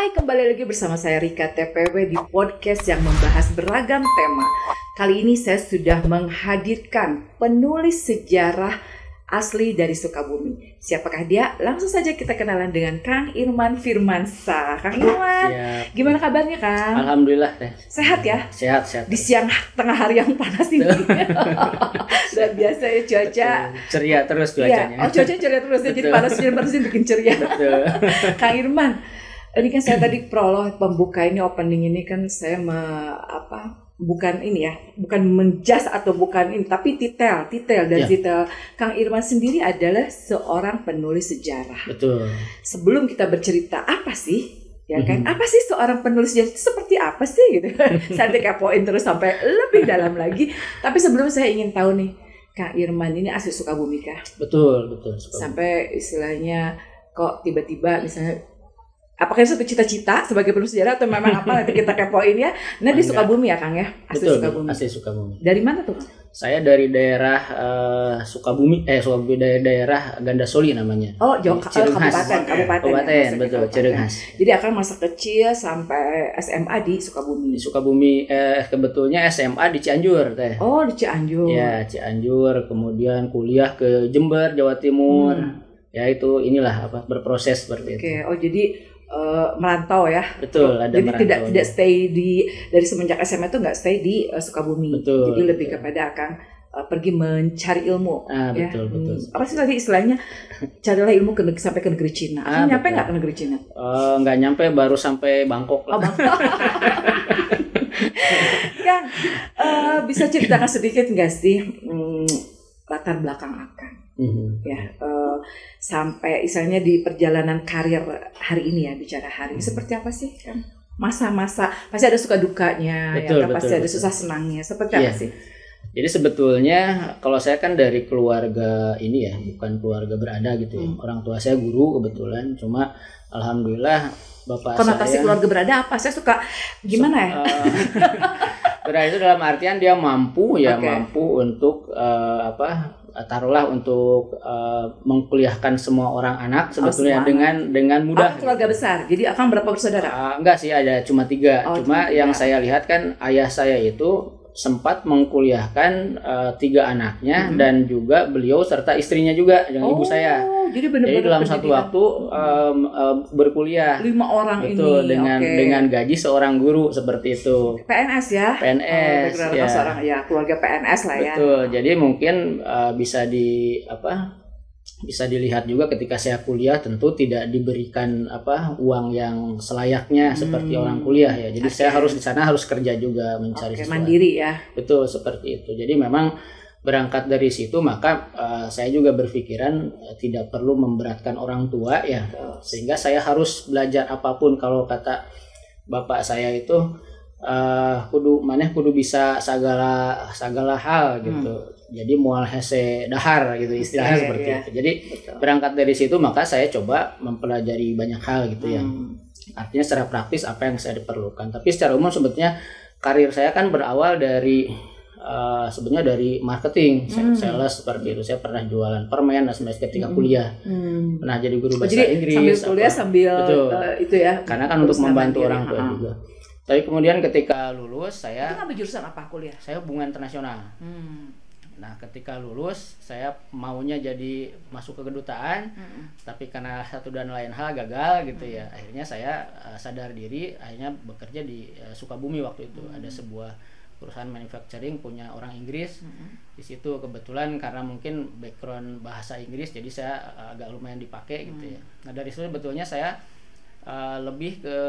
Hai, kembali lagi bersama saya Rika TPW di podcast yang membahas beragam tema. Kali ini saya sudah menghadirkan penulis sejarah asli dari Sukabumi. Siapakah dia? Langsung saja kita kenalan dengan Kang Irman Firmansyah. Kang Irman, gimana kabarnya Kang? Alhamdulillah teh. Sehat ya? Sehat. Di siang tengah hari yang panas ini. Luar biasa ya cuaca. Ceria terus cuacanya. Iya. Oh, cuacanya ceria terus ya. Jadi panas bikin ceria. Betul. Kang Irman, ini kan saya tadi prolog pembuka ini, opening ini kan saya bukan menjas atau bukan ini, tapi detail dan detail. Kang Irman sendiri adalah seorang penulis sejarah. Betul. Sebelum kita bercerita apa sih, ya kan? Apa sih seorang penulis sejarah itu seperti apa sih gitu? Saya kepoin terus sampai lebih dalam lagi. Tapi sebelum saya ingin tahu nih, Kang Irman ini asli Sukabumi kah? Betul. Sukabumi. Sampai istilahnya kok tiba-tiba misalnya apakah itu satu cita-cita sebagai penulis sejarah atau memang apa nanti kita kepoin ya. Nah di Sukabumi ya Kang ya? Asli Betul, Sukabumi. asli Sukabumi. Dari mana tuh? Saya dari daerah Sukabumi dari daerah Gandasoli namanya. Oh, kabupaten. Betul, Cirenghas. Jadi akan masa kecil sampai SMA di Sukabumi. Di Sukabumi, kebetulannya SMA di Cianjur teh. Oh, di Cianjur. Ya, Cianjur, kemudian kuliah ke Jember, Jawa Timur. Ya itu inilah berproses seperti itu. Oke, oh jadi merantau ya. Betul, ada jadi merantau. tidak stay dari semenjak SMA itu nggak stay di Sukabumi. Betul. Jadi lebih kepada akan pergi mencari ilmu. Ya. Betul. Apa sih tadi istilahnya? Carilah ilmu sampai ke negeri Cina. Nyampe nggak ke negeri Cina? Nggak nyampe, baru sampai Bangkok. Oh, Bangkok. Kang, bisa ceritakan sedikit nggak sih latar belakang Akang? Sampai misalnya di perjalanan karir hari ini ya, bicara hari ini seperti apa sih kan masa-masa pasti ada suka dukanya, pasti ada susah senangnya, seperti apa sih? Jadi sebetulnya kalau saya kan dari keluarga ini ya, bukan keluarga berada gitu ya. Orang tua saya guru kebetulan, cuma alhamdulillah bapak konotasi saya keluarga berada apa? Saya suka gimana ya? Berada itu dalam artian dia mampu untuk taruhlah untuk mengkuliahkan semua orang anak sebetulnya dengan mudah. Keluarga besar. Jadi Akang berapa bersaudara? Enggak sih, ada cuma 3. Cuma yang saya lihat kan ayah saya itu sempat mengkuliahkan 3 anaknya dan juga beliau serta istrinya juga dengan ibu saya. Jadi dalam satu waktu berkuliah 5 orang betul, ini dengan gaji seorang guru seperti itu. PNS ya? PNS ya. Seorang ya keluarga PNS lah ya. Betul. Jadi mungkin bisa dilihat juga ketika saya kuliah tentu tidak diberikan uang yang selayaknya seperti orang kuliah ya. Jadi saya harus di sana harus kerja juga mencari sesuatu. Mandiri ya. Betul, seperti itu. Jadi memang berangkat dari situ maka saya juga berpikiran tidak perlu memberatkan orang tua ya. Sehingga saya harus belajar apapun, kalau kata bapak saya itu kudu bisa segala hal gitu. Jadi mual hese dahar gitu istilahnya seperti itu. Jadi berangkat dari situ maka saya coba mempelajari banyak hal gitu ya. Artinya secara praktis apa yang saya diperlukan. Tapi secara umum sebetulnya karir saya kan berawal dari sebenarnya dari marketing, sales seperti itu. Saya pernah jualan permen ketika kuliah. Pernah jadi guru bahasa Inggris. Sambil kuliah sambil itu ya. Karena kan untuk membantu orang tua juga. Tapi kemudian ketika lulus saya itu ngambil jurusan apa kuliah? Saya hubungan internasional. Nah, ketika lulus saya maunya jadi masuk ke kedutaan, tapi karena satu dan lain hal gagal gitu ya. Akhirnya saya sadar diri, akhirnya bekerja di Sukabumi waktu itu. Ada sebuah perusahaan manufacturing punya orang Inggris. Di situ kebetulan karena mungkin background bahasa Inggris, jadi saya agak lumayan dipakai gitu ya. Nah, dari situ sebetulnya saya lebih ke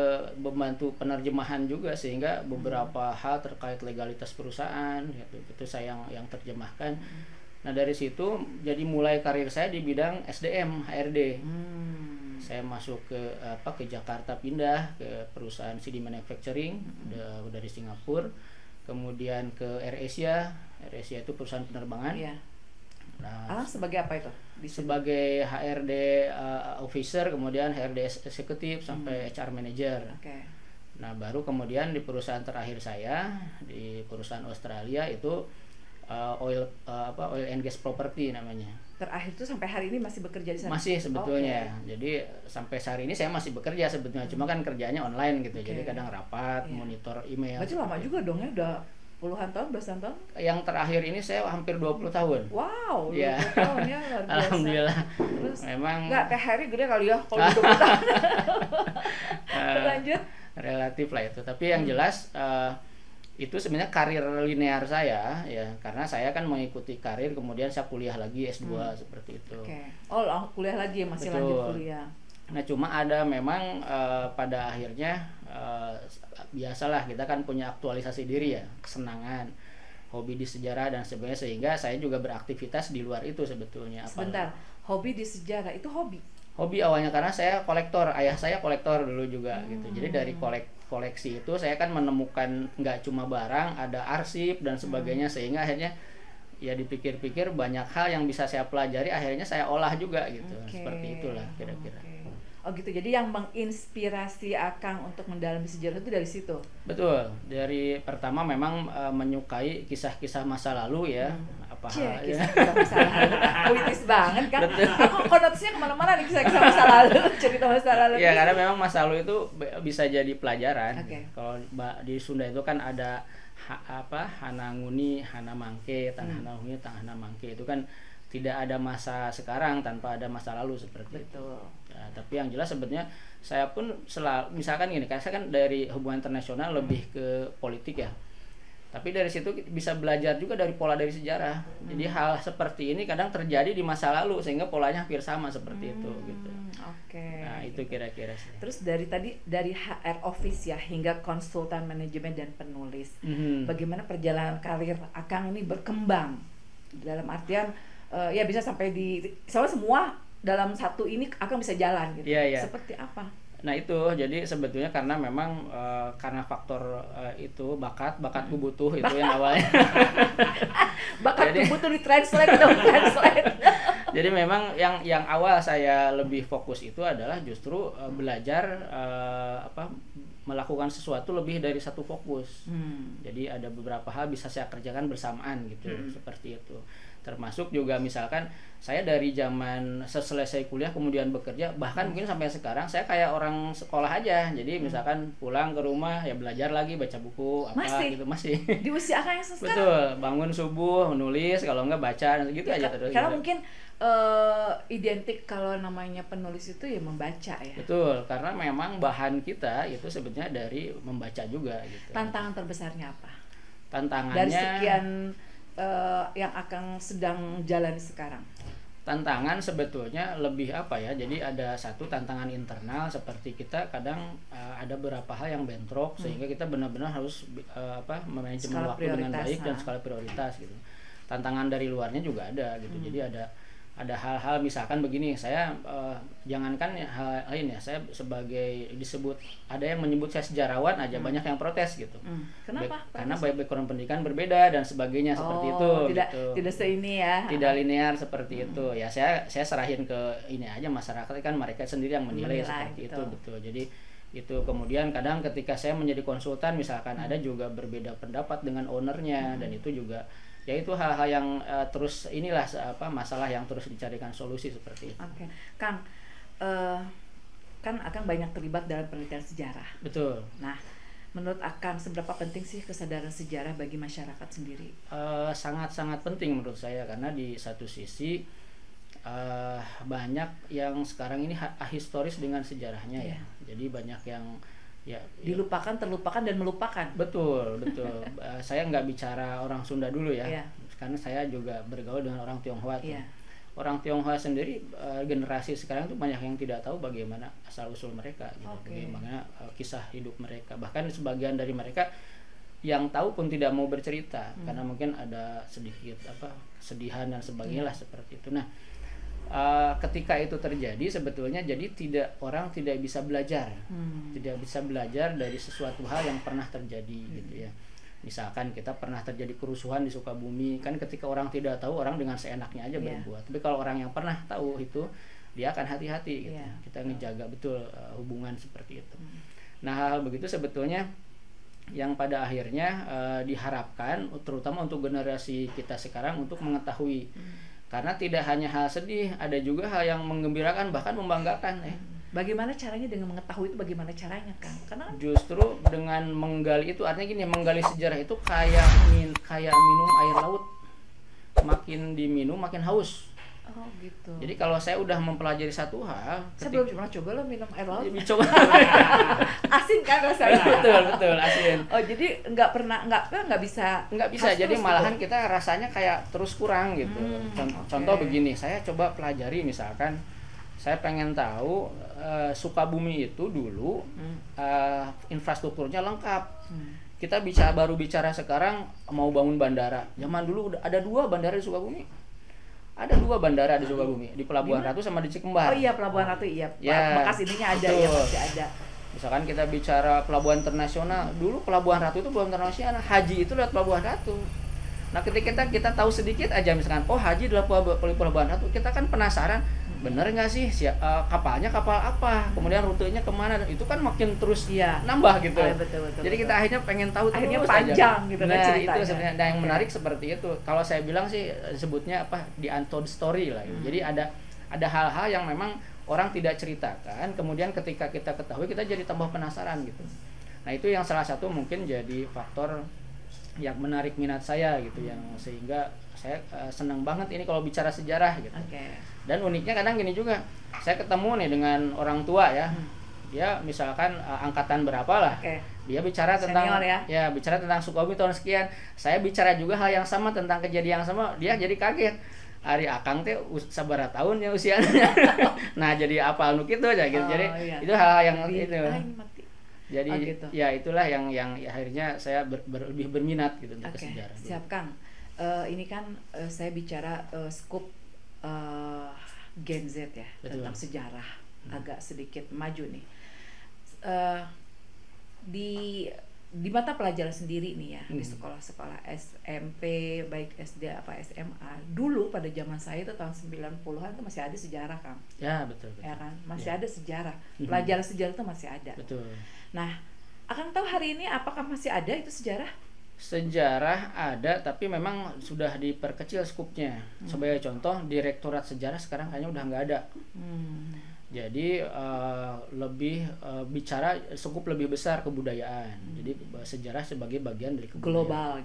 membantu penerjemahan juga, sehingga beberapa hal terkait legalitas perusahaan itu saya yang terjemahkan. Nah, dari situ jadi mulai karir saya di bidang SDM HRD. Saya masuk ke Jakarta, pindah ke perusahaan CD Manufacturing dari Singapura, kemudian ke AirAsia itu perusahaan penerbangan. Nah, sebagai apa itu? Sebagai HRD officer, kemudian HRD eksekutif sampai HR manager. Nah, baru kemudian di perusahaan terakhir saya di perusahaan Australia itu oil and gas property namanya. Terakhir tuh sampai hari ini masih bekerja di sana? Masih sebetulnya. Jadi sampai hari ini saya masih bekerja sebetulnya. Cuma kan kerjanya online gitu. Jadi kadang rapat, monitor email. Berarti lama juga dong ya, udah puluhan tahun, belasan tahun? Yang terakhir ini saya hampir 20 tahun. Wow, 20 tahun ya, luar biasa. Alhamdulillah. Terus memang enggak, THR gede kali ya kalau 20 tahun. Lanjut. Relatif lah itu. Tapi yang jelas itu sebenarnya karir linear saya ya, karena saya kan mengikuti karir, kemudian saya kuliah lagi S2 seperti itu. Oh, kuliah lagi, masih lanjut kuliah. Nah, cuma ada memang pada akhirnya biasalah kita kan punya aktualisasi diri ya, kesenangan, hobi di sejarah dan sebagainya, sehingga saya juga beraktivitas di luar itu sebetulnya. Sebentar, hobi di sejarah itu hobi? Hobi awalnya karena saya kolektor, ayah saya kolektor dulu juga gitu. Jadi dari koleksi itu saya kan menemukan nggak cuma barang, ada arsip dan sebagainya, sehingga akhirnya ya dipikir-pikir banyak hal yang bisa saya pelajari, akhirnya saya olah juga gitu. Seperti itulah kira-kira. Oh gitu, jadi yang menginspirasi Akang untuk mendalami sejarah itu dari situ? Betul, dari pertama memang menyukai kisah-kisah masa lalu ya. Kisah-kisah masa lalu, politis banget kan? Betul. Aku konotasinya kemana-mana nih, kisah-kisah masa lalu, cerita masa lalu. Iya, karena memang masa lalu itu bisa jadi pelajaran. Kalau di Sunda itu kan ada Hananguni, Hanamangke, Tanah Hananguni, Tanah Hanamangke, itu kan tidak ada masa sekarang tanpa ada masa lalu seperti itu. Ya, tapi yang jelas sebetulnya saya pun selalu, misalkan gini, karena saya kan dari hubungan internasional lebih ke politik ya. Tapi dari situ bisa belajar juga dari pola dari sejarah. Jadi hal seperti ini kadang terjadi di masa lalu sehingga polanya hampir sama seperti itu gitu. Nah, itu kira-kira sih. Terus dari HR office ya hingga konsultan manajemen dan penulis. Bagaimana perjalanan karir Akang ini berkembang? Dalam artian ya bisa sampai soalnya semua dalam satu ini Akang bisa jalan gitu. Seperti apa? Nah itu, jadi sebetulnya karena memang karena faktor itu bakatku butuh itu yang awalnya. Bakatku butuh ditranslate dong, translate. Jadi memang yang awal saya lebih fokus itu adalah justru belajar melakukan sesuatu lebih dari satu fokus. Jadi ada beberapa hal bisa saya kerjakan bersamaan gitu, seperti itu. Termasuk juga misalkan saya dari zaman selesai kuliah kemudian bekerja, bahkan mungkin sampai sekarang saya kayak orang sekolah aja. Jadi misalkan pulang ke rumah ya belajar lagi, baca buku gitu masih. Di usia Akang yang sekarang? Betul, bangun subuh menulis, kalau enggak baca gitu aja terus. Karena gitu. mungkin identik kalau namanya penulis itu ya membaca ya. Betul, karena memang bahan kita itu sebetulnya dari membaca juga gitu. Tantangan terbesarnya apa? Tantangannya dari sekian yang Akang sedang jalani sekarang. Tantangan sebetulnya lebih apa ya, jadi ada satu tantangan internal seperti kita kadang ada beberapa hal yang bentrok sehingga kita benar-benar harus manajemen waktu dengan baik dan skala prioritas gitu. Tantangan dari luarnya juga ada gitu. Jadi ada hal-hal misalkan begini, saya jangankan hal lain ya, saya sebagai disebut, ada yang menyebut saya sejarawan aja, banyak yang protes gitu. Kenapa? Karena background pendidikan berbeda dan sebagainya seperti itu. Tidak seini ya. Tidak linear seperti itu. Ya saya serahin ke ini aja, masyarakat kan mereka sendiri yang menilai seperti itu, betul. Jadi itu kemudian kadang ketika saya menjadi konsultan misalkan ada juga berbeda pendapat dengan ownernya dan itu juga ya itu hal-hal yang terus inilah masalah yang terus dicarikan solusi seperti itu. Kang, kan Akang banyak terlibat dalam penelitian sejarah. Betul. Nah, menurut Akang seberapa penting sih kesadaran sejarah bagi masyarakat sendiri? Sangat-sangat penting menurut saya, karena di satu sisi banyak yang sekarang ini ahistoris dengan sejarahnya ya. Jadi banyak yang dilupakan, terlupakan dan melupakan. Betul. Saya nggak bicara orang Sunda dulu ya, karena saya juga bergaul dengan orang Tionghoa. Orang Tionghoa sendiri generasi sekarang tuh banyak yang tidak tahu bagaimana asal usul mereka, gitu. Bagaimana kisah hidup mereka. Bahkan sebagian dari mereka yang tahu pun tidak mau bercerita karena mungkin ada sedikit kesedihan dan sebagainya lah seperti itu. Nah, ketika itu terjadi sebetulnya jadi orang tidak bisa belajar, tidak bisa belajar dari sesuatu hal yang pernah terjadi gitu ya. Misalkan kita pernah terjadi kerusuhan di Sukabumi, kan ketika orang tidak tahu orang dengan seenaknya aja berbuat. Tapi kalau orang yang pernah tahu itu dia akan hati-hati gitu. Kita ngejaga betul hubungan seperti itu. Nah hal begitu sebetulnya yang pada akhirnya diharapkan terutama untuk generasi kita sekarang untuk mengetahui. Karena tidak hanya hal sedih, ada juga hal yang menggembirakan bahkan membanggakan ya. Bagaimana caranya dengan mengetahui itu, bagaimana caranya Kang? Karena justru dengan menggali itu artinya gini, menggali sejarah itu kayak minum air laut. Makin diminum makin haus. oh gitu. Jadi kalau saya udah mempelajari satu hal, Saya belum pernah coba lo minum air laut. coba. Asin kan rasanya? betul asin. Oh jadi nggak bisa. Nggak bisa. Jadi malahan kita rasanya kayak terus kurang gitu. Contoh begini, saya coba pelajari misalkan, saya pengen tahu Sukabumi itu dulu infrastrukturnya lengkap. Kita baru bicara sekarang mau bangun bandara. Zaman dulu ada 2 bandara di Sukabumi. Ada 2 bandara di Sukabumi, di Pelabuhan Ratu sama di Cikembar. Oh iya, Pelabuhan Ratu iya. Ya, bekas ininya ada betul. ya, masih ada. Misalkan kita bicara pelabuhan internasional, dulu Pelabuhan Ratu itu pelabuhan internasional, haji itu lewat Pelabuhan Ratu. Nah, ketika kita tahu sedikit aja misalkan, oh haji adalah Pelabuhan Ratu, kita kan penasaran, bener nggak sih kapalnya kapal apa, kemudian rutenya kemana, dan itu kan makin terus nambah gitu. Betul, jadi kita akhirnya pengen tahu akhirnya terus panjang aja. gitu Nah, kan ceritanya. itu sebenarnya. Nah, yang menarik seperti itu. Kalau saya bilang sih sebutnya apa, the untold story lah. Jadi ada hal-hal yang memang orang tidak ceritakan, kemudian ketika kita ketahui kita jadi tambah penasaran gitu. Nah, itu yang salah satu mungkin jadi faktor yang menarik minat saya gitu, yang sehingga saya senang banget ini kalau bicara sejarah gitu. Dan uniknya kadang gini juga, saya ketemu nih dengan orang tua ya, dia misalkan angkatan berapa lah, dia bicara tentang senior, ya bicara tentang Sukabumi tahun sekian, saya bicara juga hal yang sama tentang kejadian yang sama, dia jadi kaget. Ari akang teh sabaraha tahun ya usianya. Nah, jadi apa anu kitu aja gitu. Jadi itu hal yang itu. Jadi gitu. Ya itulah yang akhirnya saya lebih berminat gitu untuk sejarah. Siap Kang. Ini kan saya bicara skup Gen Z ya. Betul. Tentang sejarah, agak sedikit maju nih. Di mata pelajaran sendiri nih ya, di sekolah-sekolah SMP baik SD apa SMA, dulu pada zaman saya itu tahun 90-an itu masih ada sejarah Kang. Ya betul. Ya kan, masih ada sejarah, pelajaran sejarah itu masih ada. Betul. Nah, Akang tahu hari ini apakah masih ada itu sejarah? Sejarah ada, tapi memang sudah diperkecil skupnya. Sebagai contoh, Direktorat Sejarah sekarang kayaknya udah nggak ada. Jadi lebih bicara skup lebih besar kebudayaan. Jadi sejarah sebagai bagian dari global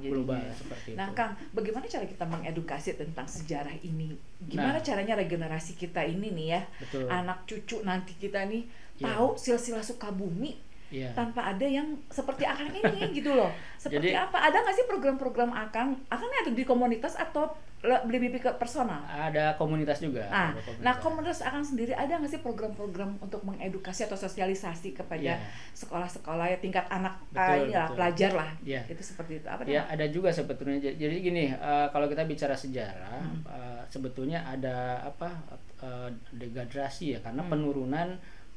seperti nah, itu. Kang, bagaimana cara kita mengedukasi tentang sejarah ini? Gimana caranya regenerasi kita ini nih ya? Betul. Anak cucu nanti kita nih tahu silsilah Sukabumi. Tanpa ada yang seperti Akang ini gitu loh. Seperti apa? Ada nggak sih program-program Akang? Akangnya ada di komunitas atau beli bibi ke personal? Ada komunitas juga. Nah, komunitas Akang sendiri ada nggak sih program-program untuk mengedukasi atau sosialisasi kepada sekolah-sekolah ya tingkat anak pelajar lah. Itu seperti itu. Apa ada juga sebetulnya. Jadi gini, kalau kita bicara sejarah, sebetulnya ada degradasi ya, karena penurunan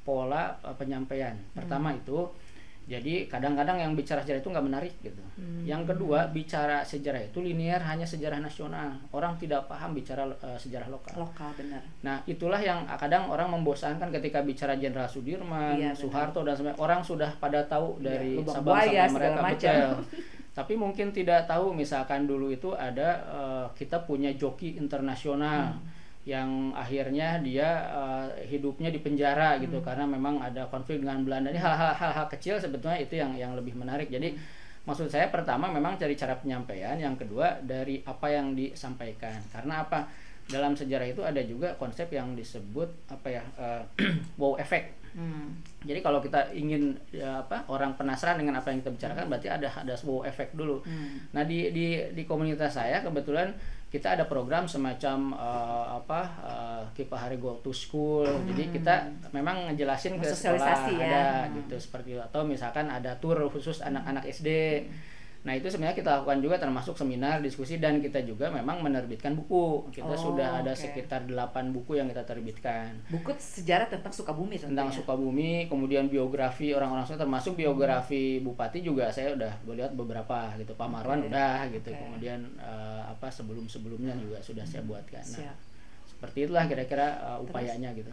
pola penyampaian. Pertama itu, jadi kadang-kadang yang bicara sejarah itu nggak menarik gitu. Yang kedua, bicara sejarah itu linear, hanya sejarah nasional. Orang tidak paham bicara sejarah lokal. Benar. Nah, itulah yang kadang orang membosankan ketika bicara Jenderal Sudirman, Soeharto dan sebagainya. Orang sudah pada tahu dari Sabang sampai mereka betul. Tapi mungkin tidak tahu misalkan dulu itu ada kita punya joki internasional. Yang akhirnya dia hidupnya di penjara gitu karena memang ada konflik dengan Belanda. Ini hal-hal kecil sebetulnya itu yang lebih menarik. Jadi maksud saya pertama memang dari cara penyampaian, yang kedua dari apa yang disampaikan. Karena apa? Dalam sejarah itu ada juga konsep yang disebut wow effect. Jadi kalau kita ingin orang penasaran dengan apa yang kita bicarakan, berarti ada wow effect dulu. Nah di komunitas saya kebetulan kita ada program semacam Kipahari Go to School. Jadi kita memang ngejelasin ke sekolah ada gitu seperti itu. Atau misalkan ada tour khusus anak-anak SD. Nah, itu sebenarnya kita lakukan juga termasuk seminar, diskusi, dan kita juga memang menerbitkan buku. Kita sudah ada sekitar 8 buku yang kita terbitkan. Buku sejarah tentang Sukabumi tentunya. Tentang Sukabumi, kemudian biografi orang-orang Sukabumi, termasuk biografi Bupati juga saya udah lihat beberapa gitu. Pak Marwan udah gitu. Kemudian sebelum-sebelumnya juga sudah saya buatkan. Nah, seperti itulah kira-kira upayanya gitu.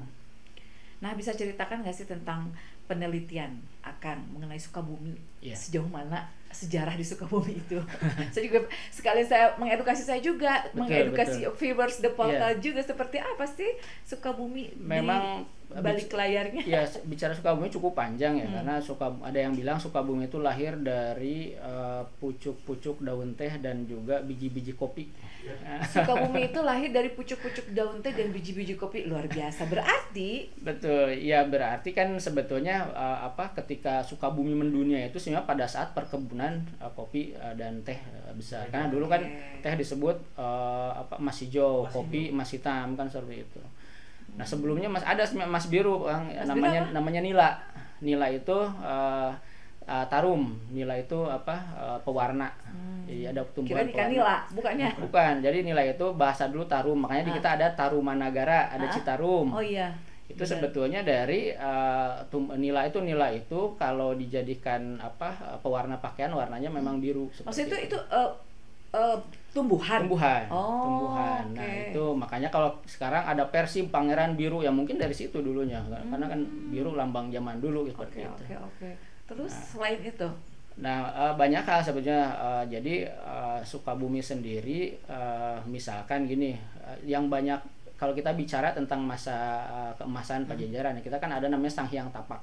Nah, bisa ceritakan nggak sih tentang penelitian Akang mengenai Sukabumi? Sejauh mana sejarah di Sukabumi itu. Saya juga sekalian saya mengedukasi saya juga, mengedukasi viewers The Portal juga seperti apa sih Sukabumi memang di balik layarnya. Ya, bicara Sukabumi cukup panjang ya, karena ada yang bilang Sukabumi itu lahir dari pucuk-pucuk daun teh dan juga biji-biji kopi. Sukabumi itu lahir dari pucuk-pucuk daun teh dan biji-biji kopi, luar biasa. Berarti betul, ya berarti kan sebetulnya ketika Sukabumi mendunia itu sebenarnya pada saat perkebunan kopi dan teh besar. Karena dulu kan teh disebut emas hijau, kopi emas hitam kan seperti itu. Nah sebelumnya ada emas biru, namanya nila. Nila itu tarum, nila itu pewarna. Jadi ada tumbuhan pewarna. Kira nila, bukannya? Bukan. Jadi nila itu bahasa dulu tarum. Makanya di kita ada Tarumanagara, ada Citarum. Oh iya. Itu sebetulnya dari nila itu kalau dijadikan pewarna pakaian warnanya memang biru. Maksudnya itu tumbuhan. Tumbuhan. Nah, itu makanya kalau sekarang ada Persib Pangeran Biru ya mungkin dari situ dulunya. Karena kan biru lambang zaman dulu seperti itu. Oke. Terus selain itu? Nah, banyak hal sebetulnya. Jadi Sukabumi sendiri misalkan gini, yang banyak kalau kita bicara tentang masa keemasan Pajajaran, kita kan ada namanya Sang Hyang Tapak.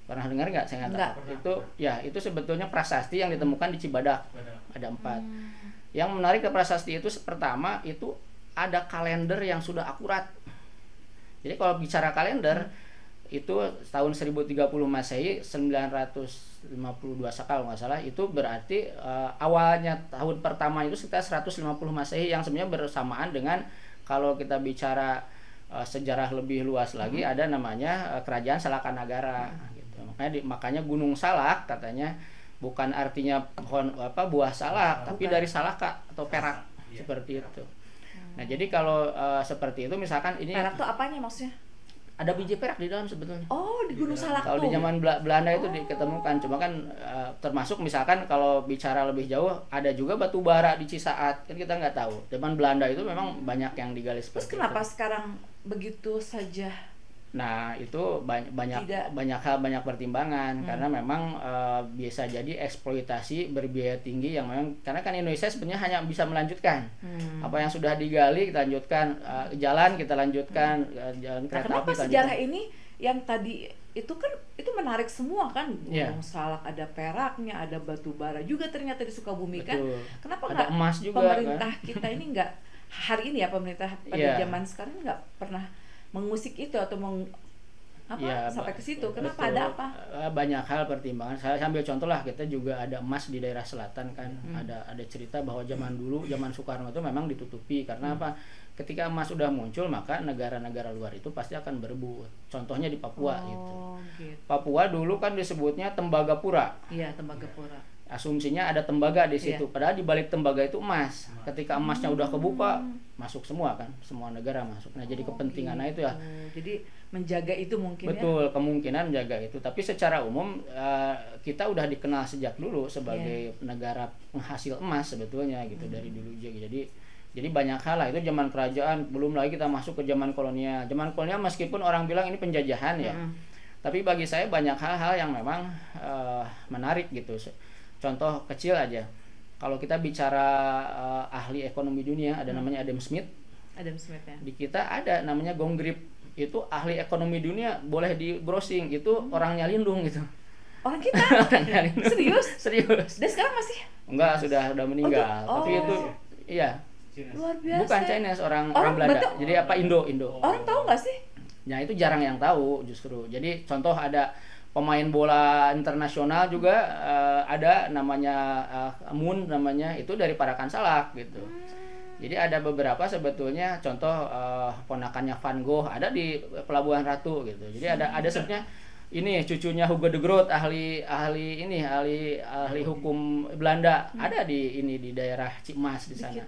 Pernah dengar nggak Sang Hyang Tapak? Itu sebetulnya prasasti yang ditemukan di Cibadak. Ada 4. Yang menarik ke prasasti itu pertama itu ada kalender yang sudah akurat. Jadi kalau bicara kalender itu tahun 1030 Masehi 952 Sakal nggak salah, itu berarti awalnya tahun pertama itu sekitar 150 Masehi yang sebenarnya bersamaan dengan kalau kita bicara sejarah lebih luas lagi ada namanya Kerajaan Salakanagara gitu. Makanya Gunung Salak katanya bukan artinya pohon buah salak, tapi dari salaka atau perak seperti itu. Nah, jadi kalau seperti itu misalkan ini perak itu apanya maksudnya? Ada biji perak di dalam sebetulnya. Oh, di Gunung Salak. Kalau di zaman Belanda itu diketemukan, cuma kan termasuk misalkan kalau bicara lebih jauh ada juga batu bara di Cisaat, kan kita nggak tahu. Zaman Belanda itu memang banyak yang digali seperti itu. Terus kenapa sekarang begitu saja? Nah, itu banyak pertimbangan karena memang bisa jadi eksploitasi berbiaya tinggi yang memang karena kan Indonesia sebenarnya hanya bisa melanjutkan apa yang sudah digali, kita lanjutkan jalan, kita lanjutkan jalan kereta api. Kenapa sejarah ini yang tadi itu kan itu menarik semua kan, Gunung Salak ada peraknya, ada batu bara juga ternyata di Sukabumi. Betul. Kan kenapa nggak emas juga, pemerintah kan? Kita ini nggak hari ini ya pemerintah pada zaman sekarang nggak pernah mengusik itu atau sampai ke situ. Kenapa? Betul. Ada apa? Banyak hal pertimbangan. Saya ambil contoh lah, kita juga ada emas di daerah selatan kan. Ada cerita bahwa zaman dulu, zaman Soekarno itu memang ditutupi karena apa? Ketika emas sudah muncul, maka negara-negara luar itu pasti akan berebut. Contohnya di Papua gitu. Papua dulu kan disebutnya Tembagapura. Iya, Tembagapura. Asumsinya ada tembaga di situ. Padahal di balik tembaga itu emas. Ketika emasnya udah kebuka, masuk semua kan, semua negara masuk. Nah, jadi kepentingannya itu ya. Jadi menjaga itu mungkin. Betul, kemungkinan menjaga itu. Tapi secara umum kita udah dikenal sejak dulu sebagai negara penghasil emas sebetulnya gitu dari dulu juga. Jadi banyak hal lah, itu zaman kerajaan, belum lagi kita masuk ke zaman kolonial. Zaman kolonial meskipun orang bilang ini penjajahan ya. Tapi bagi saya banyak hal-hal yang memang menarik gitu. Contoh kecil aja, kalau kita bicara ahli ekonomi dunia, ada namanya Adam Smith. Adam Smith ya. Di kita ada namanya Gong Grip, itu ahli ekonomi dunia, boleh di browsing, itu orangnya Lindung gitu. Orang kita? Serius? Serius. Dan sekarang masih? Enggak, sudah meninggal. Tapi itu, iya. Luar biasa. Bukan Chinese, orang Belanda. Jadi Indo. Orang tahu nggak sih? Nah, itu jarang yang tahu justru. Jadi contoh ada pemain bola internasional juga ada namanya Moon namanya, itu dari Parakan Salak gitu. Jadi ada beberapa sebetulnya contoh ponakannya Van Gogh ada di Pelabuhan Ratu gitu. Jadi ada sebenarnya ini cucunya Hugo de Groot ahli hukum Belanda ada di daerah Cimas di sana.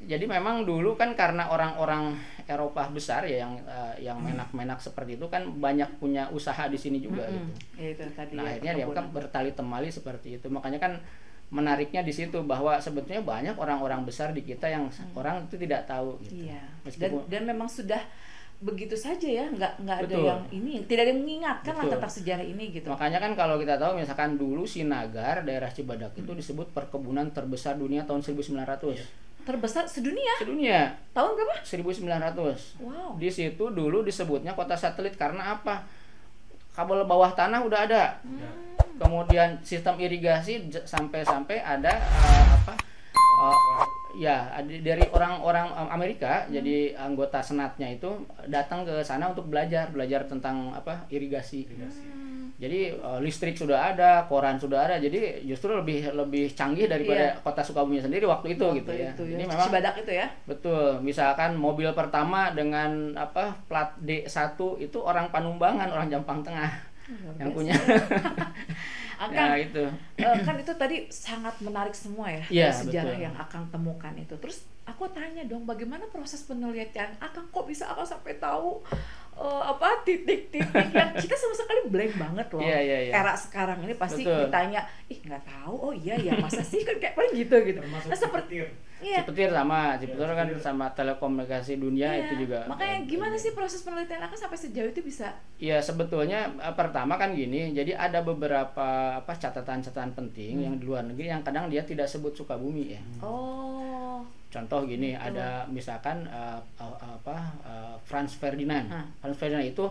Jadi memang dulu kan karena orang-orang Eropa besar ya yang menak-menak seperti itu kan banyak punya usaha di sini juga gitu. Ya, itu tadi nah akhirnya dia kan bertali temali seperti itu. Makanya kan menariknya di situ bahwa sebetulnya banyak orang-orang besar di kita yang orang itu tidak tahu gitu. Iya. Dan memang sudah begitu saja ya, nggak ada Betul. yang ini, tidak ada yang mengingatkan lah Betul. tentang sejarah ini gitu. Makanya kan kalau kita tahu misalkan dulu Sinagar, daerah Cibadak itu disebut perkebunan terbesar dunia tahun 1900. Terbesar sedunia. Sedunia. Tahun berapa? 1900. Wow. Di situ dulu disebutnya kota satelit karena apa? Kabel bawah tanah udah ada. Kemudian sistem irigasi sampai ada dari orang-orang Amerika, jadi anggota senatnya itu datang ke sana untuk belajar tentang irigasi. Jadi listrik sudah ada, koran sudah ada, jadi justru lebih canggih daripada kota Sukabumi sendiri waktu itu gitu ya. Itu Ini ya. memang Cibadak itu ya. betul. Misalkan mobil pertama dengan plat D1 itu orang Panumbangan, orang Jampang Tengah yang punya. Akang, Ya itu. kan itu tadi sangat menarik semua ya, Iya, sejarah betul. yang Akang temukan itu. Terus aku tanya dong, bagaimana proses penelitian Akang, kok bisa Akang sampai tahu titik-titik yang kita sama sekali blank banget loh. Iya. Era sekarang ini pasti Betul. ditanya, ih nggak tahu, oh iya ya masa sih, kan kayak paling gitu. Termasuk Nah, seperti Cipetir kan sama telekomunikasi dunia itu juga. Makanya gimana sih proses penelitian Akang sampai sejauh itu bisa? Iya, sebetulnya pertama kan gini, jadi ada beberapa catatan-catatan penting yang di luar negeri yang kadang dia tidak sebut Sukabumi ya. Oh. Contoh gini, ada misalkan Franz Ferdinand. Franz Ferdinand itu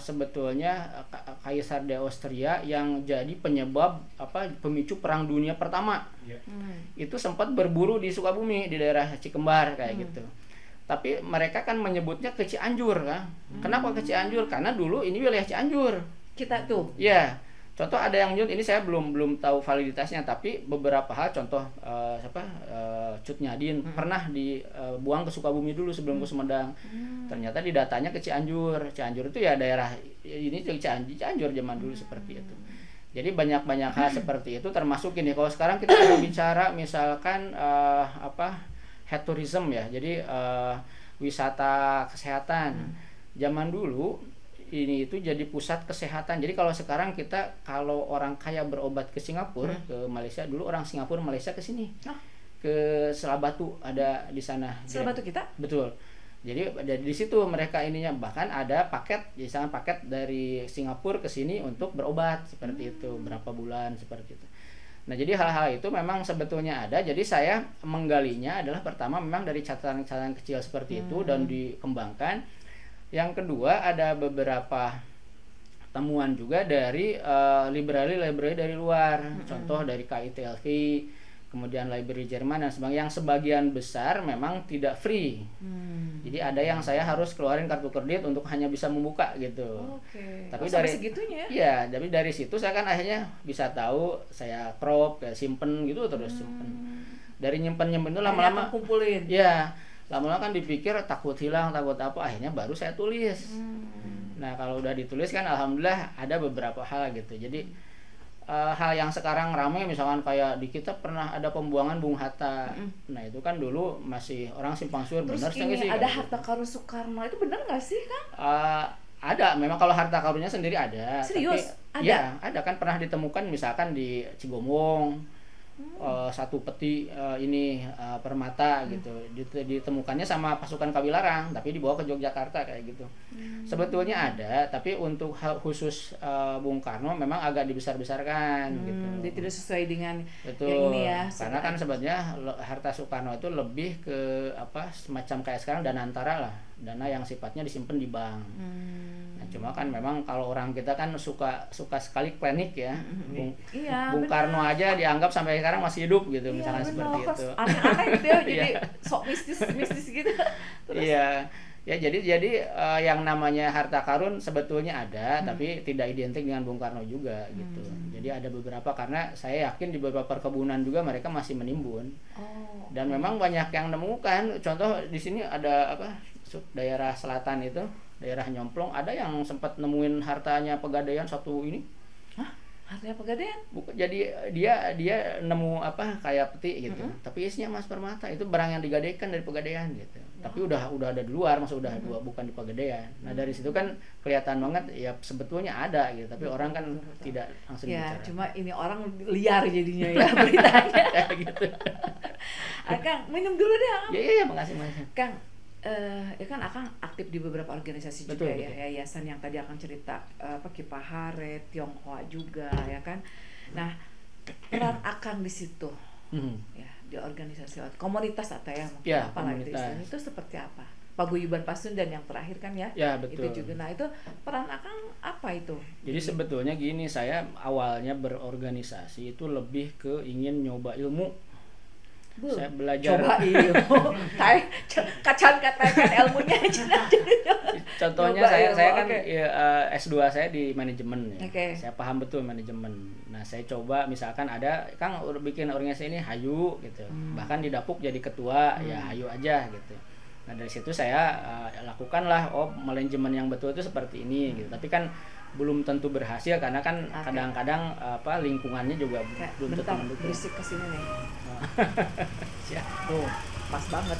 sebetulnya Kaisar di Austria yang jadi penyebab pemicu Perang Dunia Pertama. Itu sempat berburu di Sukabumi, di daerah Cikembar kayak gitu. Tapi mereka kan menyebutnya ke Cianjur kan. Kenapa ke Cianjur? Karena dulu ini wilayah Cianjur. Kita tuh. Ya. Contoh ada yang menyebut, ini saya belum tahu validitasnya, tapi beberapa hal contoh Cut Nyadin pernah dibuang ke Sukabumi dulu sebelum ke Sumedang. Ternyata di datanya ke Cianjur. Cianjur itu ya daerah ini Cianjur zaman dulu seperti itu. Jadi banyak hal seperti itu, termasuk ini kalau sekarang kita ada bicara misalkan health tourism ya. Jadi wisata kesehatan. Zaman dulu ini itu jadi pusat kesehatan. Jadi kalau sekarang kalau orang kaya berobat ke Singapura, ke Malaysia, dulu orang Singapura Malaysia ke sini. Ke Selabatu ada di sana. Selabatu kita? Betul. Jadi di situ mereka ininya, bahkan ada misalnya paket dari Singapura ke sini untuk berobat seperti itu, berapa bulan seperti itu. Nah, jadi hal-hal itu memang sebetulnya ada. Jadi saya menggalinya adalah pertama memang dari catatan-catatan kecil seperti itu dan dikembangkan. Yang kedua ada beberapa temuan juga dari library dari luar, contoh dari KITLV, kemudian library Jerman dan sebagainya, yang sebagian besar memang tidak free. Jadi ada yang saya harus keluarin kartu kredit untuk hanya bisa membuka gitu. Tapi dari segitunya. Iya, tapi dari situ saya kan akhirnya bisa tahu, saya crop, simpen gitu terus simpen. Dari nyimpen itu lama-lama kumpulin. Iya. Lama-lama kan dipikir takut hilang, takut apa, akhirnya baru saya tulis. Nah, kalau udah ditulis kan alhamdulillah ada beberapa hal gitu. Jadi hal yang sekarang ramai misalkan kayak di kita pernah ada pembuangan Bung Hatta. Nah, itu kan dulu masih orang simpang siur. Terus benar ini ada harta karun Soekarno, itu benar nggak sih Kang? Ada, memang kalau harta karunnya sendiri ada. Serius? Tapi, ada kan pernah ditemukan misalkan di Cigomong. Satu peti permata gitu ditemukannya sama pasukan Kawilarang, tapi dibawa ke Yogyakarta kayak gitu. Sebetulnya ada, tapi untuk hal khusus Bung Karno memang agak dibesar-besarkan gitu. Dia tidak sesuai dengan Betul. yang ini ya. Karena kan sebenarnya harta Soekarno itu lebih ke semacam kayak sekarang dana antara lah, dana yang sifatnya disimpan di bank. Nah, cuma kan memang kalau orang kita kan suka sekali klinik ya. Bung Karno aja dianggap sampai sekarang masih hidup gitu, misalnya seperti itu. Aneh-aneh gitu ya, jadi sok mistis gitu. Iya. Ya jadi yang namanya harta karun sebetulnya ada, tapi tidak identik dengan Bung Karno juga gitu. Jadi ada beberapa, karena saya yakin di beberapa perkebunan juga mereka masih menimbun. Dan memang banyak yang nemukan. Contoh di sini ada daerah selatan itu, daerah Nyomplong, ada yang sempat nemuin hartanya Pegadaian satu ini. Hah? Hartanya Pegadaian? Jadi dia nemu kayak peti gitu. Tapi isinya emas permata. Itu barang yang digadaikan dari Pegadaian gitu. Tapi udah ada di luar, maksud bukan di Pegadaian. Nah, dari situ kan kelihatan banget ya sebetulnya ada gitu. Tapi orang kan tidak langsung bicara. Ya, cuma ini orang liar jadinya ya beritanya. gitu. Kang, minum dulu deh. Iya, makasih. Kang, Ya kan Akang aktif di beberapa organisasi juga Betul, ya, betul. yayasan yang tadi Akang cerita, Kipahare, Tionghoa juga ya kan. Nah, peran Akang di situ ya, di organisasi komunitas atau ya mungkin Ya, apalah itu komunitas. istilahnya, itu seperti apa? Paguyuban Pasundan yang terakhir kan ya? Ya, betul. Itu juga. Nah, itu peran Akang apa itu? Jadi sebetulnya gini, saya awalnya berorganisasi itu lebih ke ingin nyoba ilmu. Saya belajar. Coba ilmu. Kacan katakan ilmunya aja. Contohnya Coba saya ilmu, kan oke. ya, S2 saya di manajemen ya. Oke. Saya paham betul manajemen. Nah, saya coba misalkan ada Kang bikin organisasi ini hayu gitu. Bahkan didapuk jadi ketua, ya hayu aja gitu. Nah, dari situ saya lakukanlah manajemen yang betul itu seperti ini gitu. Tapi kan belum tentu berhasil karena kan kadang-kadang lingkungannya juga belum tentu Bentar, mendukung. berisik kesini nih. Siap. Tuh, pas banget.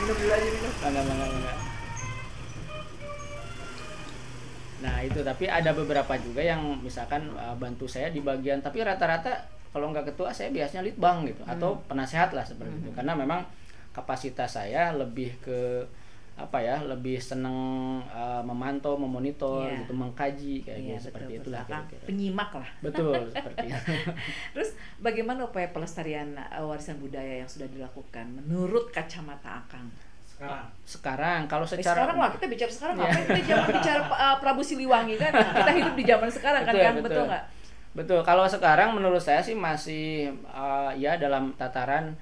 Minum dulu aja, minum. Bangga. Nah itu, tapi ada beberapa juga yang misalkan bantu saya di bagian, tapi rata-rata kalau nggak ketua saya biasanya litbang gitu, atau penasehat lah seperti itu, karena memang kapasitas saya lebih ke lebih seneng memantau, memonitor gitu, mengkaji kayak gitu, seperti betul, itulah Akang kira-kira. penyimak lah. Betul seperti itu. Terus bagaimana upaya pelestarian warisan budaya yang sudah dilakukan menurut kacamata Akang? Sekarang kalau secara Sekarang lah, kita bicara sekarang, ngapain kita jangan bicara Prabu Siliwangi kan? Kita hidup di zaman sekarang kan, betul nggak? Betul. Kalau sekarang menurut saya sih masih ya dalam tataran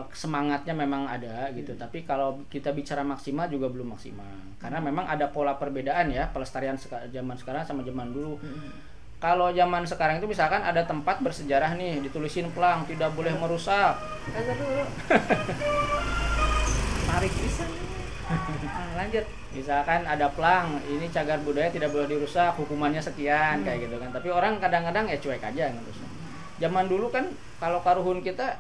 semangatnya memang ada gitu. Tapi kalau kita bicara maksimal juga belum maksimal. Karena memang ada pola perbedaan ya pelestarian zaman sekarang sama zaman dulu. Kalau zaman sekarang itu misalkan ada tempat bersejarah nih, ditulisin pelang tidak boleh merusak. Tarik bisa. Lanjut. Misalkan ada pelang, ini cagar budaya tidak boleh dirusak, hukumannya sekian kayak gitu kan. Tapi orang kadang-kadang ya cuek aja ngerusak. Zaman dulu kan kalau karuhun kita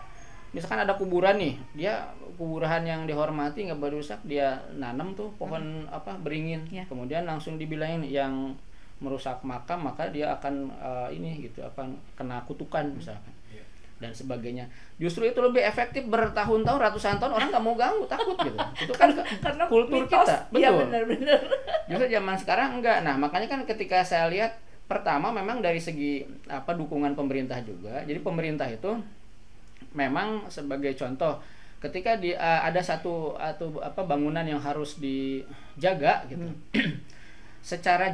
misalkan ada kuburan nih, dia kuburan yang dihormati nggak boleh rusak, dia nanam tuh pohon beringin, kemudian langsung dibilangin yang merusak makam maka dia akan akan kena kutukan misalkan dan sebagainya. Justru itu lebih efektif bertahun-tahun, ratusan tahun orang nggak mau ganggu, takut gitu. Itu kan karena kultur kita, betul. Iya benar-benar. Justru zaman sekarang enggak. Nah makanya kan ketika saya lihat, pertama memang dari segi dukungan pemerintah juga. Jadi pemerintah itu memang sebagai contoh, ketika ada satu bangunan yang harus dijaga gitu. Secara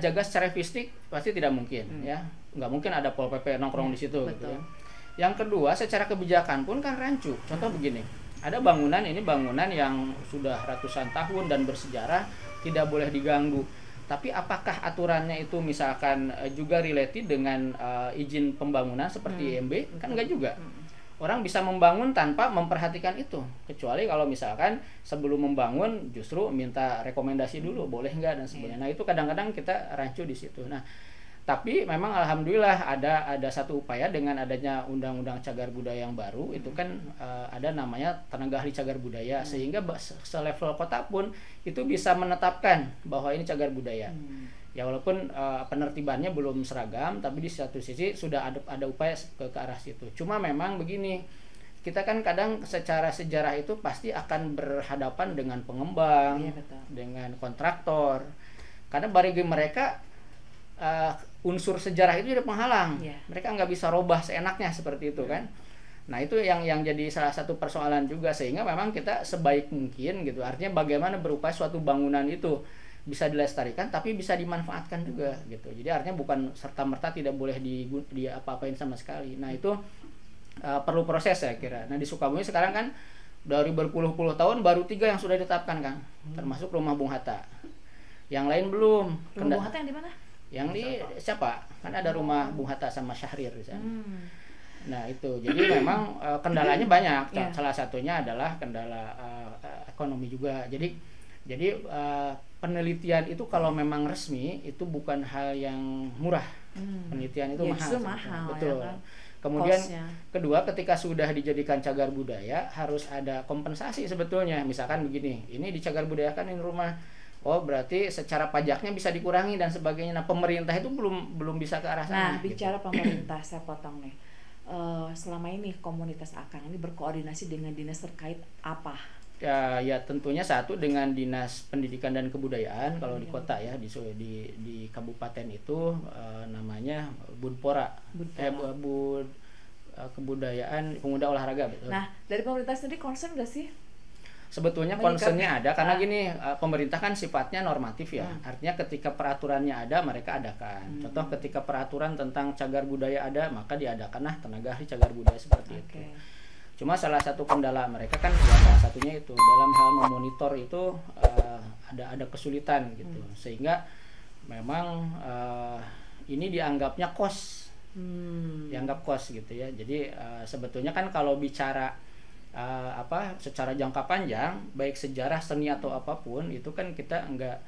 fisik pasti tidak mungkin ya. Nggak mungkin ada Pol PP nongkrong di situ gitu ya. Yang kedua, secara kebijakan pun kan rancu. Contoh begini, ada bangunan yang sudah ratusan tahun dan bersejarah, tidak boleh diganggu. Tapi apakah aturannya itu misalkan juga related dengan izin pembangunan seperti IMB? Kan enggak juga. Orang bisa membangun tanpa memperhatikan itu. Kecuali kalau misalkan sebelum membangun justru minta rekomendasi dulu, boleh enggak dan sebagainya. Nah itu kadang-kadang kita rancu di situ. Nah tapi memang alhamdulillah ada satu upaya dengan adanya undang-undang cagar budaya yang baru, itu kan ada namanya tenaga ahli cagar budaya, sehingga selevel kota pun itu bisa menetapkan bahwa ini cagar budaya. Ya walaupun penertibannya belum seragam, tapi di satu sisi sudah ada upaya ke arah situ. Cuma memang begini, kita kan kadang secara sejarah itu pasti akan berhadapan dengan pengembang, dengan kontraktor, karena bagi mereka unsur sejarah itu jadi penghalang. Mereka nggak bisa robah seenaknya seperti itu kan. Nah itu yang jadi salah satu persoalan juga, sehingga memang kita sebaik mungkin gitu, artinya bagaimana berupaya suatu bangunan itu bisa dilestarikan tapi bisa dimanfaatkan juga gitu. Jadi artinya bukan serta-merta tidak boleh di apa-apain sama sekali. Nah itu perlu proses saya kira. Nah di Sukabumi sekarang kan dari berpuluh-puluh tahun baru 3 yang sudah ditetapkan Kang, termasuk rumah Bung Hatta. Yang lain belum. Rumah Bung Hatta yang di mana? Yang di siapa? Kan ada rumah Bung Hatta sama Syahrir di sana. Nah itu, jadi memang kendalanya banyak. Salah satunya adalah kendala ekonomi juga. Jadi penelitian itu kalau memang resmi itu bukan hal yang murah. Penelitian itu mahal. Betul. Ya kan? Kemudian kedua, ketika sudah dijadikan cagar budaya harus ada kompensasi sebetulnya. Misalkan begini, ini di cagar budaya kan ini rumah. Berarti secara pajaknya bisa dikurangi dan sebagainya. Nah pemerintah itu belum bisa ke arah sana. Nah bicara pemerintah, saya potong nih. Selama ini komunitas Akang ini berkoordinasi dengan dinas terkait apa? ya tentunya satu dengan Dinas Pendidikan dan Kebudayaan kalau di kota ya, di kabupaten itu namanya Budpora. Kebudayaan Pemuda Olahraga, betul. Nah, dari pemerintah sendiri concern nggak sih? Sebetulnya concernnya ada, karena gini, pemerintah kan sifatnya normatif ya. Artinya ketika peraturannya ada, mereka adakan. Contoh ketika peraturan tentang cagar budaya ada, maka diadakanlah tenaga ahli cagar budaya seperti itu. Cuma salah satu kendala mereka kan salah satunya itu dalam hal memonitor itu ada kesulitan gitu. Sehingga memang ini dianggapnya kos. Dianggap kos gitu ya. Jadi sebetulnya kan kalau bicara secara jangka panjang, baik sejarah, seni atau apapun itu kan kita enggak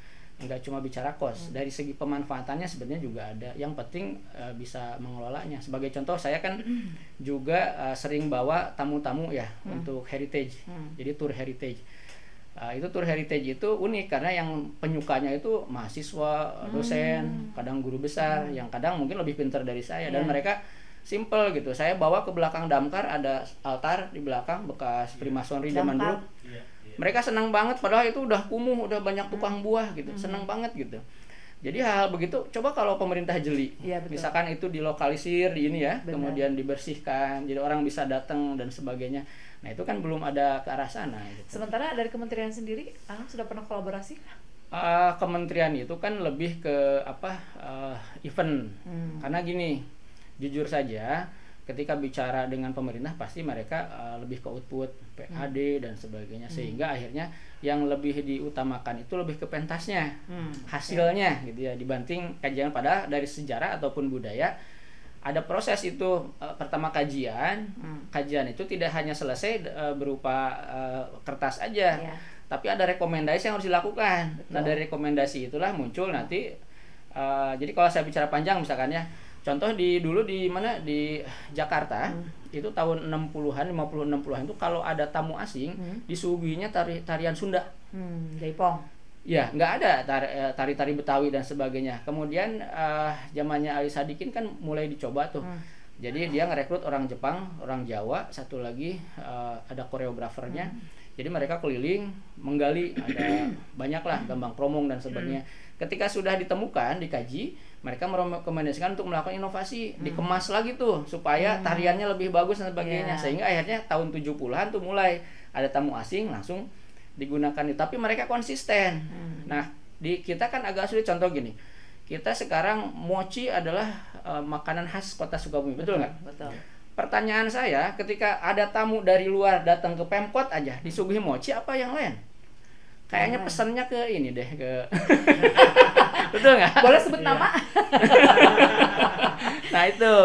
cuma bicara kos. Dari segi pemanfaatannya sebenarnya juga ada. Yang penting bisa mengelolanya. Sebagai contoh, saya kan juga sering bawa tamu-tamu ya untuk heritage. Jadi tour heritage. Itu tour heritage itu unik karena yang penyukanya itu mahasiswa, dosen, kadang guru besar, yang kadang mungkin lebih pintar dari saya, dan mereka simple gitu. Saya bawa ke belakang damkar, ada altar di belakang bekas Freemasonry zaman dulu. Mereka senang banget, padahal itu udah kumuh, udah banyak tukang buah gitu. Senang banget gitu. Jadi hal begitu coba kalau pemerintah jeli. Misalkan itu dilokalisir di ini ya, kemudian dibersihkan, jadi orang bisa datang dan sebagainya. Nah, itu kan belum ada ke arah sana gitu. Sementara dari kementerian sendiri, sudah pernah kolaborasi? Kementerian itu kan lebih ke event. Karena gini, jujur saja ketika bicara dengan pemerintah pasti mereka lebih ke output, PAD dan sebagainya, sehingga akhirnya yang lebih diutamakan itu lebih ke pentasnya, hasilnya gitu ya, dibanding kajian. Padahal dari sejarah ataupun budaya ada proses itu. Pertama kajian itu tidak hanya selesai berupa kertas aja, tapi ada rekomendasi yang harus dilakukan. Nah, dari rekomendasi itulah muncul nanti jadi kalau saya bicara panjang misalkan ya, contoh dulu di mana di Jakarta itu tahun 60-an, 50-60-an itu kalau ada tamu asing disuguhinya tarian Sunda. Jaipong. Ya, nggak ada tari-tari Betawi dan sebagainya. Kemudian zamannya Ali Sadikin kan mulai dicoba tuh. Jadi dia ngerekrut orang Jepang, orang Jawa, satu lagi ada koreografernya. Jadi mereka keliling menggali, ada banyaklah Gambang Kromong dan sebagainya. Ketika sudah ditemukan, dikaji, mereka merekomendasikan untuk melakukan inovasi, dikemas lagi tuh supaya tariannya lebih bagus dan sebagainya. Sehingga akhirnya tahun 70-an tuh mulai ada tamu asing langsung digunakan itu. Tapi mereka konsisten. Nah, di kita kan agak sulit. Contoh gini, kita sekarang mochi adalah makanan khas Kota Sukabumi, betul nggak? Betul. Pertanyaan saya, ketika ada tamu dari luar datang ke Pemkot aja disuguhi mochi, apa yang lain? Kayaknya pesannya ke ini deh, ke betul nggak? Boleh sebut nama? Nah itu.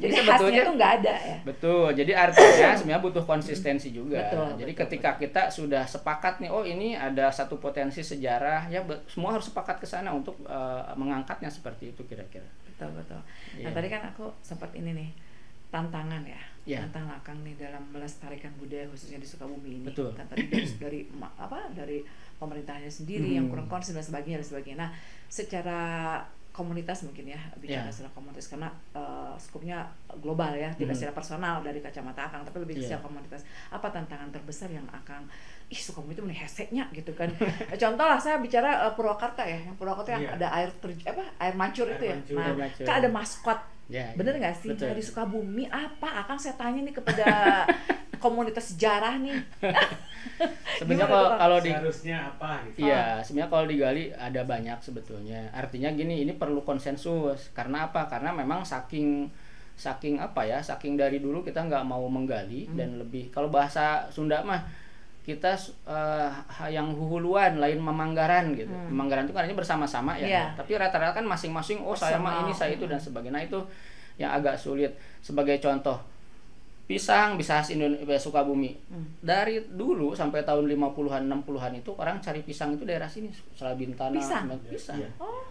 Jadi sebetulnya itu nggak ada ya. Betul. Jadi artinya sebenarnya butuh konsistensi juga. Jadi ketika kita sudah sepakat nih, oh ini ada satu potensi sejarah, ya semua harus sepakat ke sana untuk mengangkatnya seperti itu kira-kira. Betul. Nah tadi kan aku sempat ini nih, tantangan ya. Tantangan Akang nih dalam melestarikan budaya khususnya di Sukabumi ini. Betul. Kan tadi dari pemerintahnya sendiri yang kurang konsen dan sebagainya. Nah, secara komunitas mungkin ya, bicara secara komunitas karena skupnya global ya, tidak secara personal dari kacamata Akang, tapi lebih secara komunitas. Apa tantangan terbesar yang Akang Sukabumi itu heseknya gitu kan? Contoh lah saya bicara Purwakarta ya, yang Purwakarta yang ada air mancur itu ya. Nah, kan ada maskot. Bener nggak sih? Betul. Dari Sukabumi apa? Akang saya tanya nih kepada komunitas sejarah nih. Sebenarnya kalau harusnya apa gitu. Iya, sebenarnya kalau digali ada banyak sebetulnya. Artinya gini, ini perlu konsensus. Karena apa? Karena memang saking dari dulu kita nggak mau menggali dan lebih, kalau bahasa Sunda mah kita yang huhuluan lain memanggaran gitu. Memanggaran itu kan artinya bersama-sama ya. Tapi rata-rata kan masing-masing saya mah ini, saya itu dan sebagainya. Nah, itu yang agak sulit. Sebagai contoh, pisang bisa khas Indonesia Sukabumi. Dari dulu sampai tahun 50-an 60-an itu orang cari pisang itu daerah sini, Salabintana, pisang. Oh.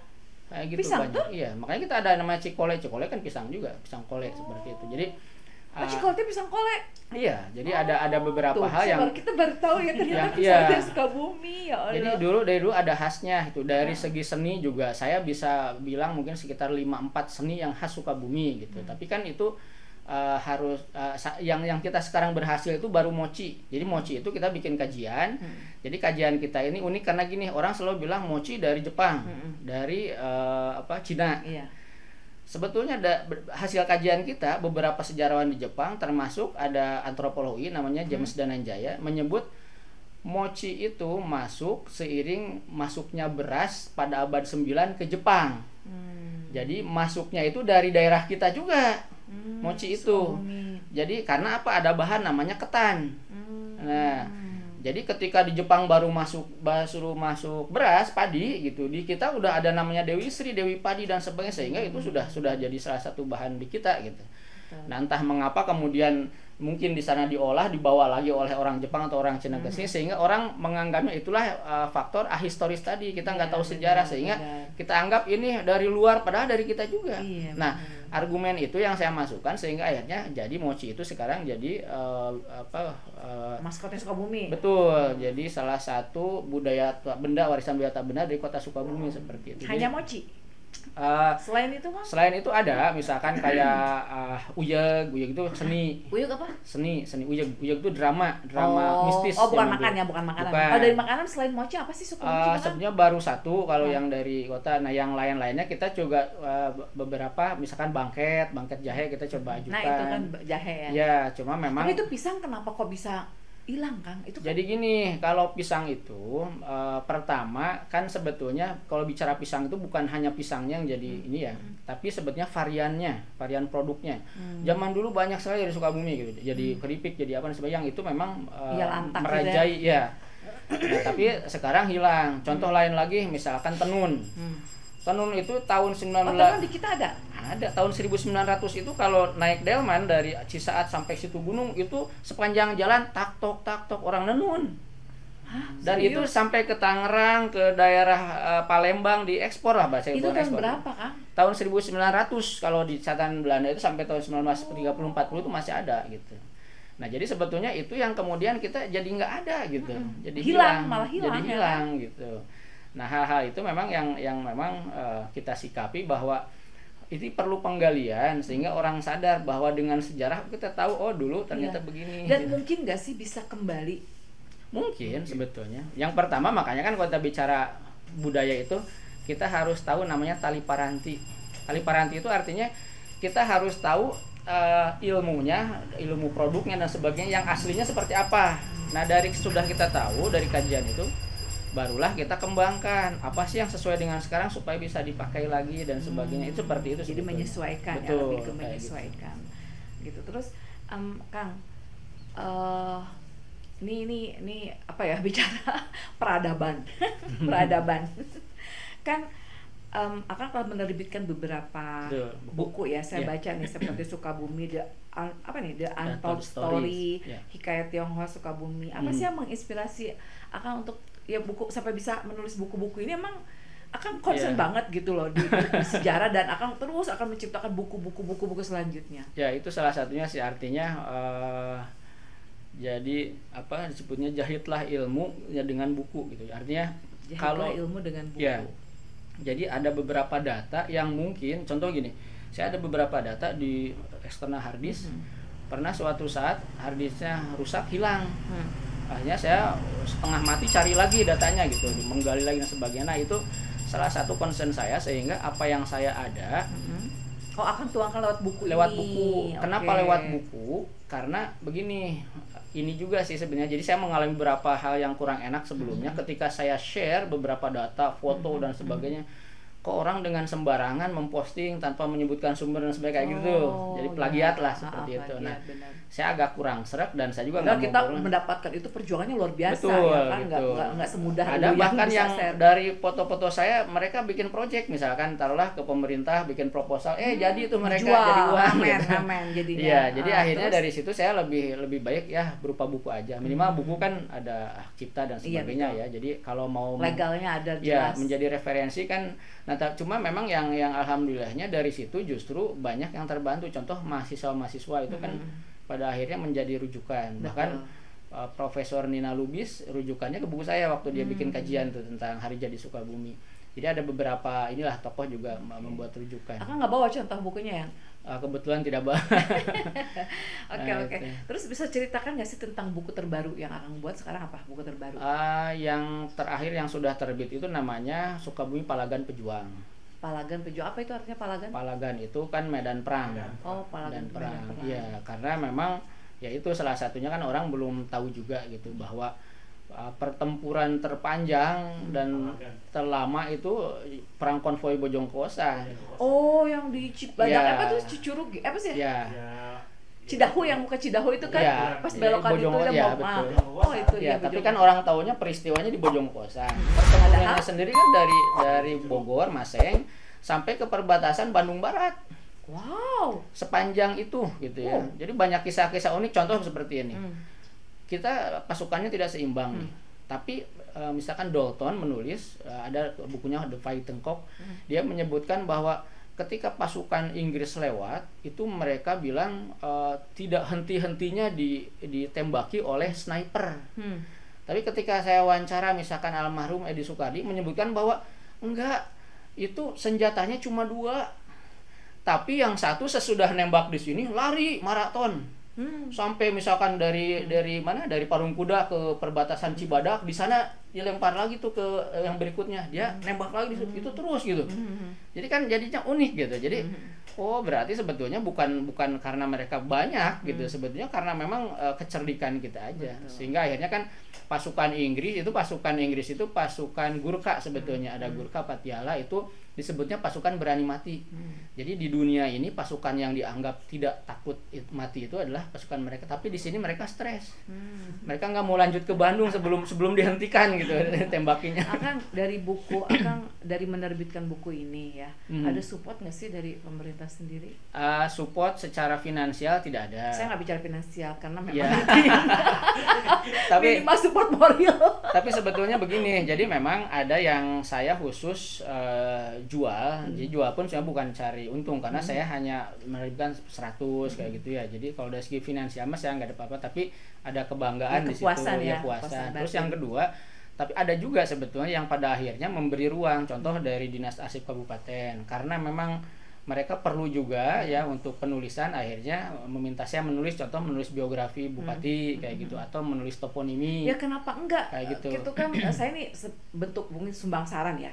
Kayak gitu pisang banyak. Iya, makanya kita ada namanya Cikole. Cikole kan pisang juga, pisang kole seperti itu. Jadi Cikole pisang kole. Iya, jadi ada beberapa hal yang kita baru tahu ya ternyata pisang dari Sukabumi ya Allah. Jadi dari dulu ada khasnya itu. Dari segi seni juga saya bisa bilang mungkin sekitar 5-4 seni yang khas Sukabumi gitu. Tapi kan itu harus yang kita sekarang berhasil itu baru mochi. Jadi mochi itu kita bikin kajian. Jadi kajian kita ini unik karena gini, orang selalu bilang mochi dari Jepang, dari Cina. Iya. Sebetulnya hasil kajian kita, beberapa sejarawan di Jepang termasuk ada antropologi namanya James Dananjaya menyebut mochi itu masuk seiring masuknya beras pada abad 9 ke Jepang. Jadi masuknya itu dari daerah kita juga. Mochi itu. Jadi karena apa? Ada bahan namanya ketan. Nah, jadi ketika di Jepang baru masuk beras, padi gitu. Di kita udah ada namanya Dewi Sri, Dewi Padi dan sebagainya, sehingga itu sudah jadi salah satu bahan di kita gitu. Nah, entah mengapa kemudian mungkin di sana diolah, dibawa lagi oleh orang Jepang atau orang Cina ke sini, sehingga orang menganggapnya itulah faktor ahistoris tadi. Kita nggak tahu sejarah, sehingga kita anggap ini dari luar, padahal dari kita juga. Nah, argumen itu yang saya masukkan sehingga akhirnya jadi mochi itu sekarang jadi maskotnya Sukabumi. Betul. Jadi salah satu warisan budaya tak benda dari kota Sukabumi seperti itu. Hanya mochi. Selain itu kan? Selain itu ada misalkan kayak uyeg itu seni. Uyeg apa? Seni uyeg itu drama mistis. Bukan makanan. Kalau dari makanan selain mochi apa sih Sukabumi? Sebenarnya baru satu kalau yang dari kota. Nah, yang lainnya kita juga beberapa misalkan bangket jahe kita coba ajukan. Nah, itu kan jahe ya. Ya, cuma memang. Tapi itu pisang kenapa kok bisa hilang, Kang? Itu jadi gini, kalau pisang itu pertama kan sebetulnya kalau bicara pisang itu bukan hanya pisangnya yang jadi ini ya, tapi sebetulnya varian produknya. Zaman dulu banyak sekali dari Sukabumi gitu. Jadi keripik, jadi apa dan sebagainya, yang itu memang merajai ya. Nah, tapi sekarang hilang. Contoh lain lagi misalkan tenun. Tenun itu tahun 19 tenun di kita ada? Ada. Tahun 1900 itu kalau naik delman dari Cisaat sampai Situ Gunung itu sepanjang jalan tak tok orang nenun. Dan itu sampai ke Tangerang, ke daerah Palembang diekspor lah bahasa itu. Itu tahun berapa, Kang? Tahun 1900 kalau di catatan Belanda itu sampai tahun 1930-40 itu masih ada gitu. Nah, jadi sebetulnya itu yang kemudian kita jadi nggak ada gitu. Jadi malah hilang. Jadi hilang gitu. Nah, hal-hal itu memang yang memang kita sikapi bahwa itu perlu penggalian sehingga orang sadar bahwa dengan sejarah kita tahu dulu ternyata begini. Dan mungkin nggak sih bisa kembali? Mungkin sebetulnya. Yang pertama makanya kan kalau kita bicara budaya itu kita harus tahu namanya tali paranti. Tali paranti itu artinya kita harus tahu ilmu produknya dan sebagainya yang aslinya seperti apa. Nah, dari sudah kita tahu dari kajian itu barulah kita kembangkan apa sih yang sesuai dengan sekarang supaya bisa dipakai lagi dan sebagainya. Itu seperti itu. Jadi menyesuaikan. Betul, ya, lebih ke menyesuaikan gitu. Terus Kang, ini apa ya, bicara peradaban kan akan kalau menerbitkan beberapa buku ya, saya baca nih seperti Sukabumi, The Untold Story, Hikayat Tionghoa Sukabumi. Apa sih yang menginspirasi akan untuk ya buku sampai bisa menulis buku-buku ini? Emang akan concern banget gitu loh di sejarah dan akan terus akan menciptakan buku-buku selanjutnya. Ya, itu salah satunya sih, artinya jadi apa disebutnya jahitlah ilmu ya dengan buku gitu. Artinya kalau ilmu dengan buku. Ya, jadi ada beberapa data yang mungkin, contoh gini, saya ada beberapa data di eksternal hard disk. Pernah suatu saat hard disknya rusak, hilang. Akhirnya saya setengah mati cari lagi datanya gitu, menggali lagi dan sebagainya. Nah, itu salah satu concern saya sehingga apa yang saya ada akan tuangkan lewat buku. Kenapa lewat buku? Karena begini, ini juga sih sebenarnya. Jadi saya mengalami beberapa hal yang kurang enak sebelumnya ketika saya share beberapa data, foto dan sebagainya. Kok orang dengan sembarangan memposting tanpa menyebutkan sumber dan sebagainya kayak gitu. Jadi plagiat lah seperti itu. Nah, benar. Saya agak kurang sreg dan saya juga nggak kita mendapatkan itu perjuangannya luar biasa. Betul, ya kan, gitu. nggak semudah ada bahkan yang dari foto-foto saya mereka bikin project, misalkan taruhlah ke pemerintah bikin proposal, jadi itu mereka jual, jadi uang. Amen jadinya. Iya, jadi akhirnya terus, dari situ saya lebih baik ya berupa buku aja. Minimal buku kan ada hak cipta dan sebagainya ya. Jadi kalau mau legalnya ada jelas. Ya, menjadi referensi kan. Nah, cuma memang yang alhamdulillahnya dari situ justru banyak yang terbantu. Contoh mahasiswa-mahasiswa itu kan pada akhirnya menjadi rujukan. Bahkan Profesor Nina Lubis rujukannya ke buku saya waktu dia bikin kajian tuh tentang Hari Jadi Sukabumi. Jadi ada beberapa inilah tokoh juga membuat rujukan. Akang nggak bawa contoh bukunya ya? Kebetulan tidak bawa. Oke. Terus bisa ceritakan nggak sih tentang buku terbaru yang Akang buat sekarang, apa buku terbaru? Yang terakhir yang sudah terbit itu namanya Sukabumi Palagan Pejuang. Palagan Pejuang, apa itu artinya Palagan? Palagan itu kan medan perang. Oh, Palagan perang. Iya, karena memang ya itu salah satunya kan orang belum tahu juga gitu bahwa pertempuran terpanjang dan terlama itu perang konvoi Bojongkosan. Oh, yang di Cibadak apa tuh Cicurug apa sih? Ya. Cidahu, yang muka Cidahu itu kan pas belokan itu ya, oh itu ya. Tapi kan orang taunya peristiwanya di Bojongkosan. Pertempurannya sendiri kan dari Bogor, Maseng sampai ke perbatasan Bandung Barat. Wow. Sepanjang itu gitu ya. Jadi banyak kisah-kisah unik, contoh seperti ini. Kita pasukannya tidak seimbang nih. Tapi misalkan Dalton menulis ada bukunya The Fighting Cock, dia menyebutkan bahwa ketika pasukan Inggris lewat itu mereka bilang tidak henti-hentinya ditembaki oleh sniper. Tapi ketika saya wawancara misalkan almarhum Edi Sukardi menyebutkan bahwa enggak, itu senjatanya cuma 2. Tapi yang satu sesudah nembak di sini lari maraton. Sampai misalkan dari mana, dari Parung Kuda ke perbatasan Cibadak, di sana dilempar lagi tuh ke yang berikutnya, dia nembak lagi itu terus gitu. Jadi kan jadinya unik gitu. Jadi oh berarti sebetulnya bukan karena mereka banyak gitu, sebetulnya karena memang kecerdikan kita aja. Sehingga akhirnya kan pasukan Inggris itu pasukan Gurkha sebetulnya. Ada Gurkha Patiala itu disebutnya pasukan berani mati. Jadi di dunia ini pasukan yang dianggap tidak takut mati itu adalah pasukan mereka. Tapi di sini mereka stres. Mereka nggak mau lanjut ke Bandung sebelum dihentikan gitu tembakinya. Akang dari buku, Akang dari menerbitkan buku ini ya, ada support nggak sih dari pemerintah sendiri? Support secara finansial tidak ada. Saya nggak bicara finansial karena memang tapi minimal support moral. Tapi sebetulnya begini, jadi memang ada yang saya khusus jual. Jadi jual pun saya bukan cari untung karena saya hanya menerbitkan 100 kayak gitu ya. Jadi kalau dari segi finansial mas saya nggak ada apa-apa, tapi ada kebanggaan di situ, kepuasan. Terus yang kedua, tapi ada juga sebetulnya yang pada akhirnya memberi ruang, contoh dari Dinas Arsip Kabupaten, karena memang mereka perlu juga ya untuk penulisan, akhirnya meminta saya menulis biografi bupati kayak gitu, atau menulis toponimi. Ya kenapa enggak? Kayak gitu. Gitu kan saya ini bentuk mungkin sumbang saran ya.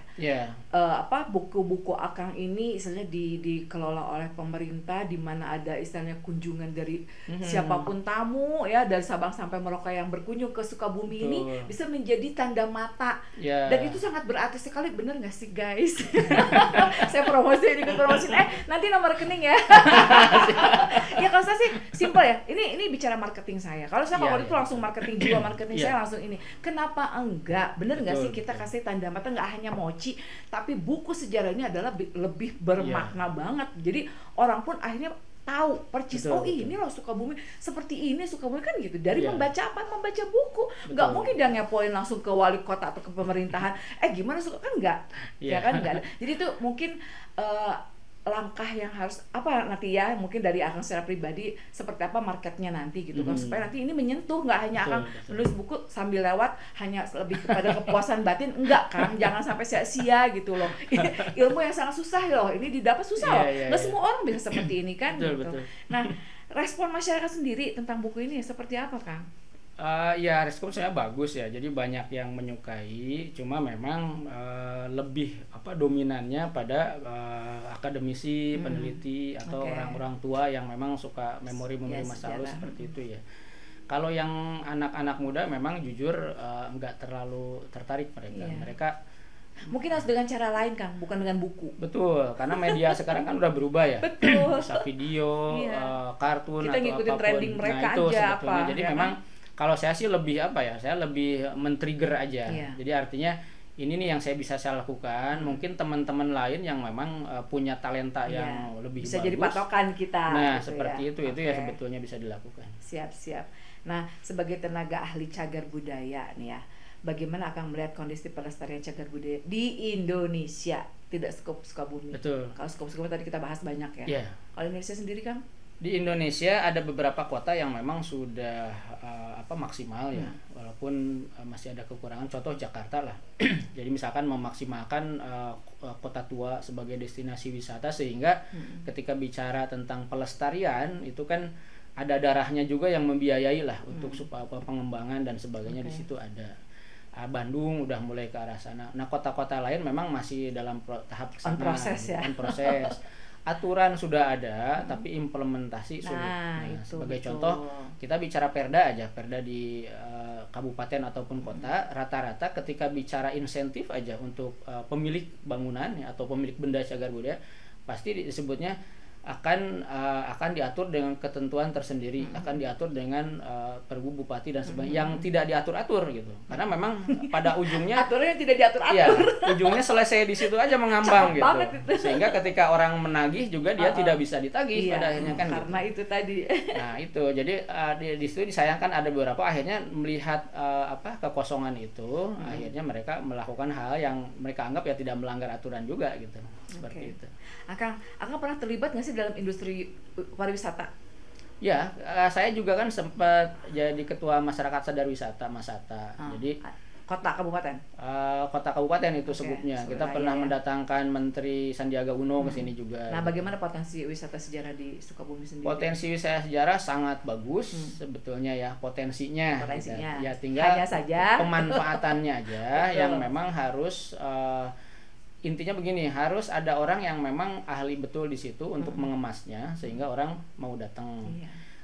Buku-buku Akang ini istilahnya dikelola oleh pemerintah, di mana ada istilahnya kunjungan dari siapapun tamu ya, dari Sabang sampai Merauke yang berkunjung ke Sukabumi. Betul. Ini bisa menjadi tanda mata. Dan itu sangat berarti sekali, bener nggak sih guys? Saya promosiin nanti nomor rekening ya. Ya kalau saya sih simple ya. Ini bicara marketing saya. Kalau saya itu langsung marketing jiwa, marketing saya langsung ini. Kenapa enggak? Bener nggak sih kita kasih tanda mata, nggak hanya mochi, tapi buku sejarah ini adalah lebih bermakna banget. Jadi orang pun akhirnya tahu percis, ini loh Sukabumi seperti ini, Sukabumi kan gitu, dari membaca membaca buku. Nggak mungkin dia ngepoin langsung ke wali kota atau ke pemerintahan, gimana kan enggak, ya kan enggak. Jadi itu mungkin langkah yang harus apa nanti ya, mungkin dari Akang secara pribadi seperti apa marketnya nanti gitu kan, supaya nanti ini menyentuh, nggak hanya Akang menulis buku sambil lewat hanya lebih kepada kepuasan batin, enggak kan, jangan sampai sia-sia gitu loh. Ilmu yang sangat susah loh, ini didapat susah loh, nggak semua orang bisa seperti ini kan. Betul. Nah, respon masyarakat sendiri tentang buku ini seperti apa Kang? Ya respon saya bagus ya, jadi banyak yang menyukai, cuma memang lebih dominannya pada akademisi, peneliti atau orang-orang tua yang memang suka memori masa lalu seperti itu ya. Kalau yang anak-anak muda memang jujur nggak terlalu tertarik mereka. Mungkin harus dengan cara lain Kang, bukan dengan buku. Betul, karena media sekarang kan udah berubah ya. Betul. Bisa video, kartun kita atau ngikutin apapun. trending mereka itu aja sebetulnya. Jadi ya memang kalau saya sih lebih saya lebih men-trigger aja. Jadi artinya ini nih yang saya lakukan. Mungkin teman-teman lain yang memang punya talenta yang lebih bisa bagus, jadi patokan kita. Nah, gitu seperti itu ya sebetulnya bisa dilakukan. Siap. Nah, sebagai tenaga ahli cagar budaya nih ya, bagaimana akan melihat kondisi pelestarian cagar budaya di Indonesia? Tidak Sukabumi. Betul. Kalau Sukabumi tadi kita bahas banyak ya. Kalau Indonesia sendiri Kang? Di Indonesia ada beberapa kota yang memang sudah maksimal ya, walaupun masih ada kekurangan. Contoh Jakarta lah. Jadi misalkan memaksimalkan kota tua sebagai destinasi wisata, sehingga ketika bicara tentang pelestarian itu kan ada darahnya juga yang membiayai lah untuk supaya pengembangan dan sebagainya. Di situ ada. Bandung udah mulai ke arah sana. Nah, kota-kota lain memang masih dalam tahap kesana, on proses. Aturan sudah ada, tapi implementasi sulit. Nah, sebagai contoh, kita bicara perda aja, perda di kabupaten ataupun kota, rata-rata ketika bicara insentif aja untuk pemilik bangunan ya, atau pemilik benda cagar budaya, pasti disebutnya akan diatur dengan ketentuan tersendiri, akan diatur dengan pergub bupati dan sebagainya, yang tidak diatur-atur gitu. Karena memang pada ujungnya aturannya tidak diatur-atur. Ya, ujungnya selesai di situ aja mengambang gitu. Sehingga ketika orang menagih juga dia tidak bisa ditagih pada akhirnya kan. Karena gitu. Itu tadi. Nah, itu. Jadi di situ disayangkan ada beberapa akhirnya melihat kekosongan itu, akhirnya mereka melakukan hal yang mereka anggap ya tidak melanggar aturan juga gitu. Seperti itu. Akang pernah terlibat nggak sih dalam industri pariwisata? Ya, saya juga kan sempat jadi ketua masyarakat sadar wisata Masata. Jadi kota kabupaten. Kota kabupaten itu sebutnya. Kita pernah mendatangkan Menteri Sandiaga Uno ke sini juga. Nah, bagaimana potensi wisata sejarah di Sukabumi sendiri? Potensi wisata sejarah sangat bagus sebetulnya ya, potensinya. Ya, tinggal hanya saja pemanfaatannya aja yang memang harus intinya begini, harus ada orang yang memang ahli betul di situ untuk mengemasnya sehingga orang mau datang.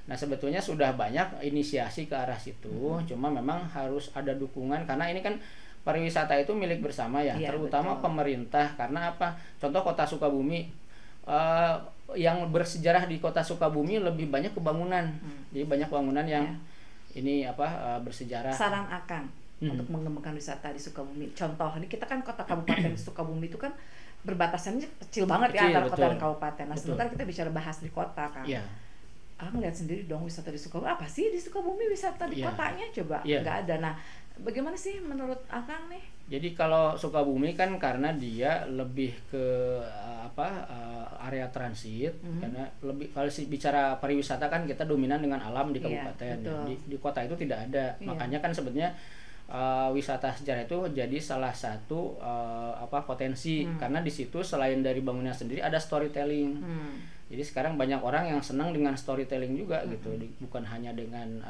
Nah, sebetulnya sudah banyak inisiasi ke arah situ, cuma memang harus ada dukungan karena ini kan pariwisata itu milik bersama ya, terutama pemerintah. Karena apa? Contoh kota Sukabumi, yang bersejarah di kota Sukabumi lebih banyak kebangunan. Jadi banyak bangunan yang ini bersejarah. Saran Akang untuk mengembangkan wisata di Sukabumi. Contoh, ini kita kan kota kabupaten Sukabumi itu kan berbatasannya kecil banget ya antara kota dan kabupaten. Nah, sementara kita bicara bahas di kota kan. Akang lihat sendiri dong wisata di Sukabumi. Apa sih di Sukabumi wisata di kotanya? Coba nggak ada. Nah, bagaimana sih menurut Akang nih? Jadi kalau Sukabumi kan karena dia lebih ke area transit, karena lebih kalau bicara pariwisata kan kita dominan dengan alam di kabupaten. Di kota itu tidak ada. Makanya kan sebetulnya wisata sejarah itu jadi salah satu potensi karena di situ selain dari bangunan sendiri ada storytelling. Jadi sekarang banyak orang yang senang dengan storytelling juga gitu, bukan hanya dengan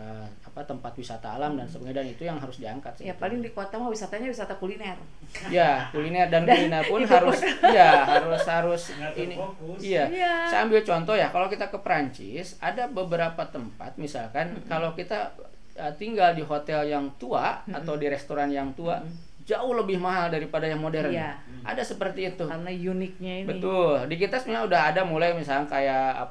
tempat wisata alam dan sebagainya, dan itu yang harus diangkat. Ya paling di kota mah wisatanya wisata kuliner. Ya, kuliner dan kuliner pun harus ini. Iya. Saya ambil contoh ya, kalau kita ke Perancis ada beberapa tempat misalkan kalau kita tinggal di hotel yang tua atau di restoran yang tua jauh lebih mahal daripada yang modern. Ada seperti itu. Karena uniknya ini. Betul. Di kita sebenarnya udah ada mulai misalnya kayak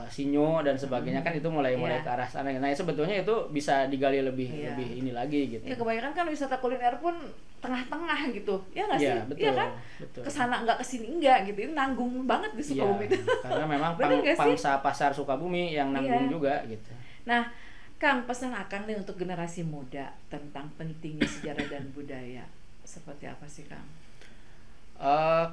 Sinyo dan sebagainya kan itu mulai ke arah sana. Nah, sebetulnya itu bisa digali lebih ini lagi gitu. Ya kebanyakan kan wisata kuliner pun tengah-tengah gitu. Ya nggak sih? Betul, iya kan? Betul. Kesana nggak kesini enggak gitu. Ini nanggung banget di Sukabumi itu. Karena memang pangsa pasar Sukabumi yang nanggung juga gitu. Nah, Kang, pesan Akang nih untuk generasi muda tentang pentingnya sejarah dan budaya. Seperti apa sih, Kang?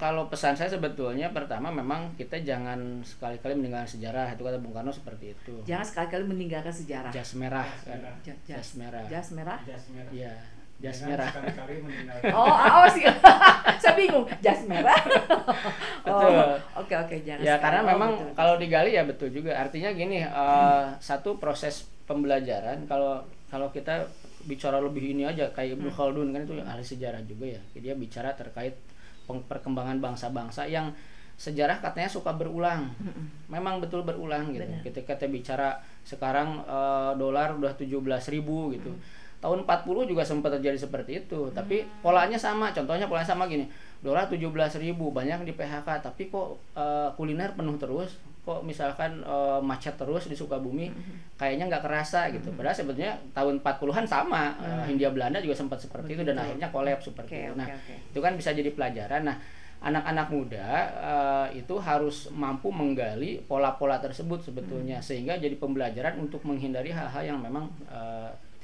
Kalau pesan saya sebetulnya pertama memang kita jangan sekali-kali meninggalkan sejarah. Itu kata Bung Karno seperti itu. Jangan sekali-kali meninggalkan sejarah. Jas merah. Jas merah. Jas merah? Iya. Jas merah. Oh sih. Saya bingung. Jas merah. Betul. Oke, jangan. Ya, karena memang betul. Kalau digali ya betul juga. Artinya gini, satu proses pembelajaran kalau kita bicara lebih ini aja kayak Ibnu Khaldun kan itu ahli sejarah juga ya. Dia bicara terkait perkembangan bangsa-bangsa yang sejarah katanya suka berulang. Memang betul berulang gitu. Ketika kita bicara sekarang dolar udah 17.000 gitu. Tahun 40 juga sempat terjadi seperti itu, tapi polanya sama. Contohnya polanya sama gini. Dolar 17.000 banyak di PHK, tapi kok kuliner penuh terus. Kok misalkan macet terus di Sukabumi, kayaknya nggak kerasa gitu. Padahal sebetulnya tahun 40-an sama, Hindia Belanda juga sempat seperti itu dan akhirnya kolaps seperti itu. Nah, itu kan bisa jadi pelajaran. Nah, anak-anak muda itu harus mampu menggali pola-pola tersebut sebetulnya, sehingga jadi pembelajaran untuk menghindari hal-hal yang memang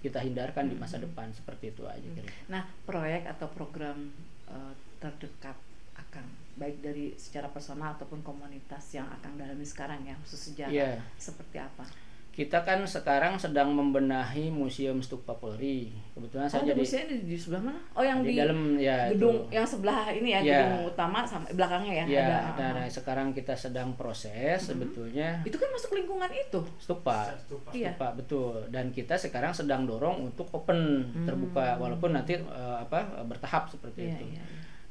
kita hindarkan di masa depan, seperti itu aja. Nah, proyek atau program terdekat Akang baik dari secara personal ataupun komunitas yang akan dalami sekarang ya, khusus sejarah. Iya. Seperti apa? Kita kan sekarang sedang membenahi Museum Stupa Polri. Kebetulan saya jadi museum di sebelah mana? Oh, yang di dalam ya gedung itu. yang sebelah ini ya, gedung utama sama belakangnya ya. Ya, ada. nah, sekarang kita sedang proses sebetulnya. Itu kan masuk lingkungan itu. Stupa, Iya. betul. Dan kita sekarang sedang dorong untuk open, terbuka, walaupun nanti bertahap seperti itu. Iya.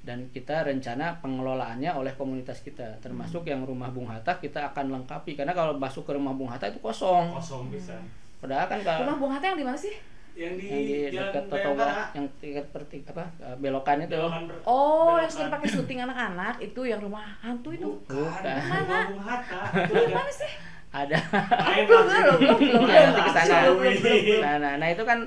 Dan kita rencana pengelolaannya oleh komunitas kita, termasuk yang rumah Bung Hatta kita akan lengkapi, karena kalau masuk ke rumah Bung Hatta itu kosong bisa. Padahal kan kalau rumah Bung Hatta yang di mana sih? Yang di dekat Totoga, yang dekat belokan itu. Yang sering pakai syuting anak-anak itu, yang rumah hantu itu. Bukan. Mana? Bung Hatta. Itu mana sih? Ada. Belum. Ke sana. Nah, itu kan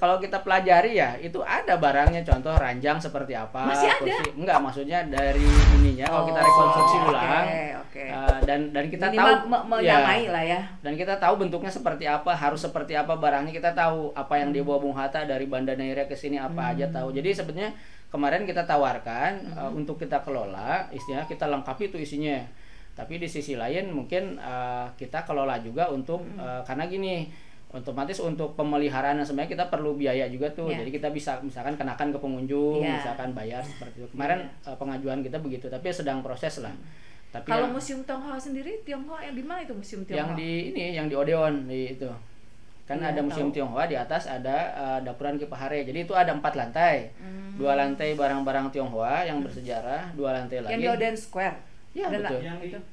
kalau kita pelajari ya, itu ada barangnya, contoh ranjang seperti apa. Masih ada? Kursi. Enggak, maksudnya dari ininya kalau kita rekonstruksi ulang. Okay. Dan kita minimal tahu menyamai lah ya. Dan kita tahu bentuknya seperti apa, harus seperti apa barangnya, kita tahu apa yang dibawa Bung Hatta dari Banda Neira ke sini apa aja tahu. Jadi sebenarnya kemarin kita tawarkan untuk kita kelola, istilahnya kita lengkapi itu isinya. Tapi di sisi lain mungkin kita kelola juga untuk karena gini, otomatis untuk pemeliharaan sebenarnya kita perlu biaya juga tuh. Jadi kita bisa misalkan kenakan ke pengunjung, misalkan bayar seperti itu. Kemarin pengajuan kita begitu, tapi sedang proses lah. Tapi kalau Museum Tionghoa sendiri, Tionghoa yang di mana itu Museum Tionghoa? Yang di Odeon di itu. Kan ada Museum Tionghoa, di atas ada dapuran Kipahare. Jadi itu ada 4 lantai. 2 lantai barang-barang Tionghoa yang bersejarah, 2 lantai lagi. Yang di Odeon Square. Ya, betul. Yang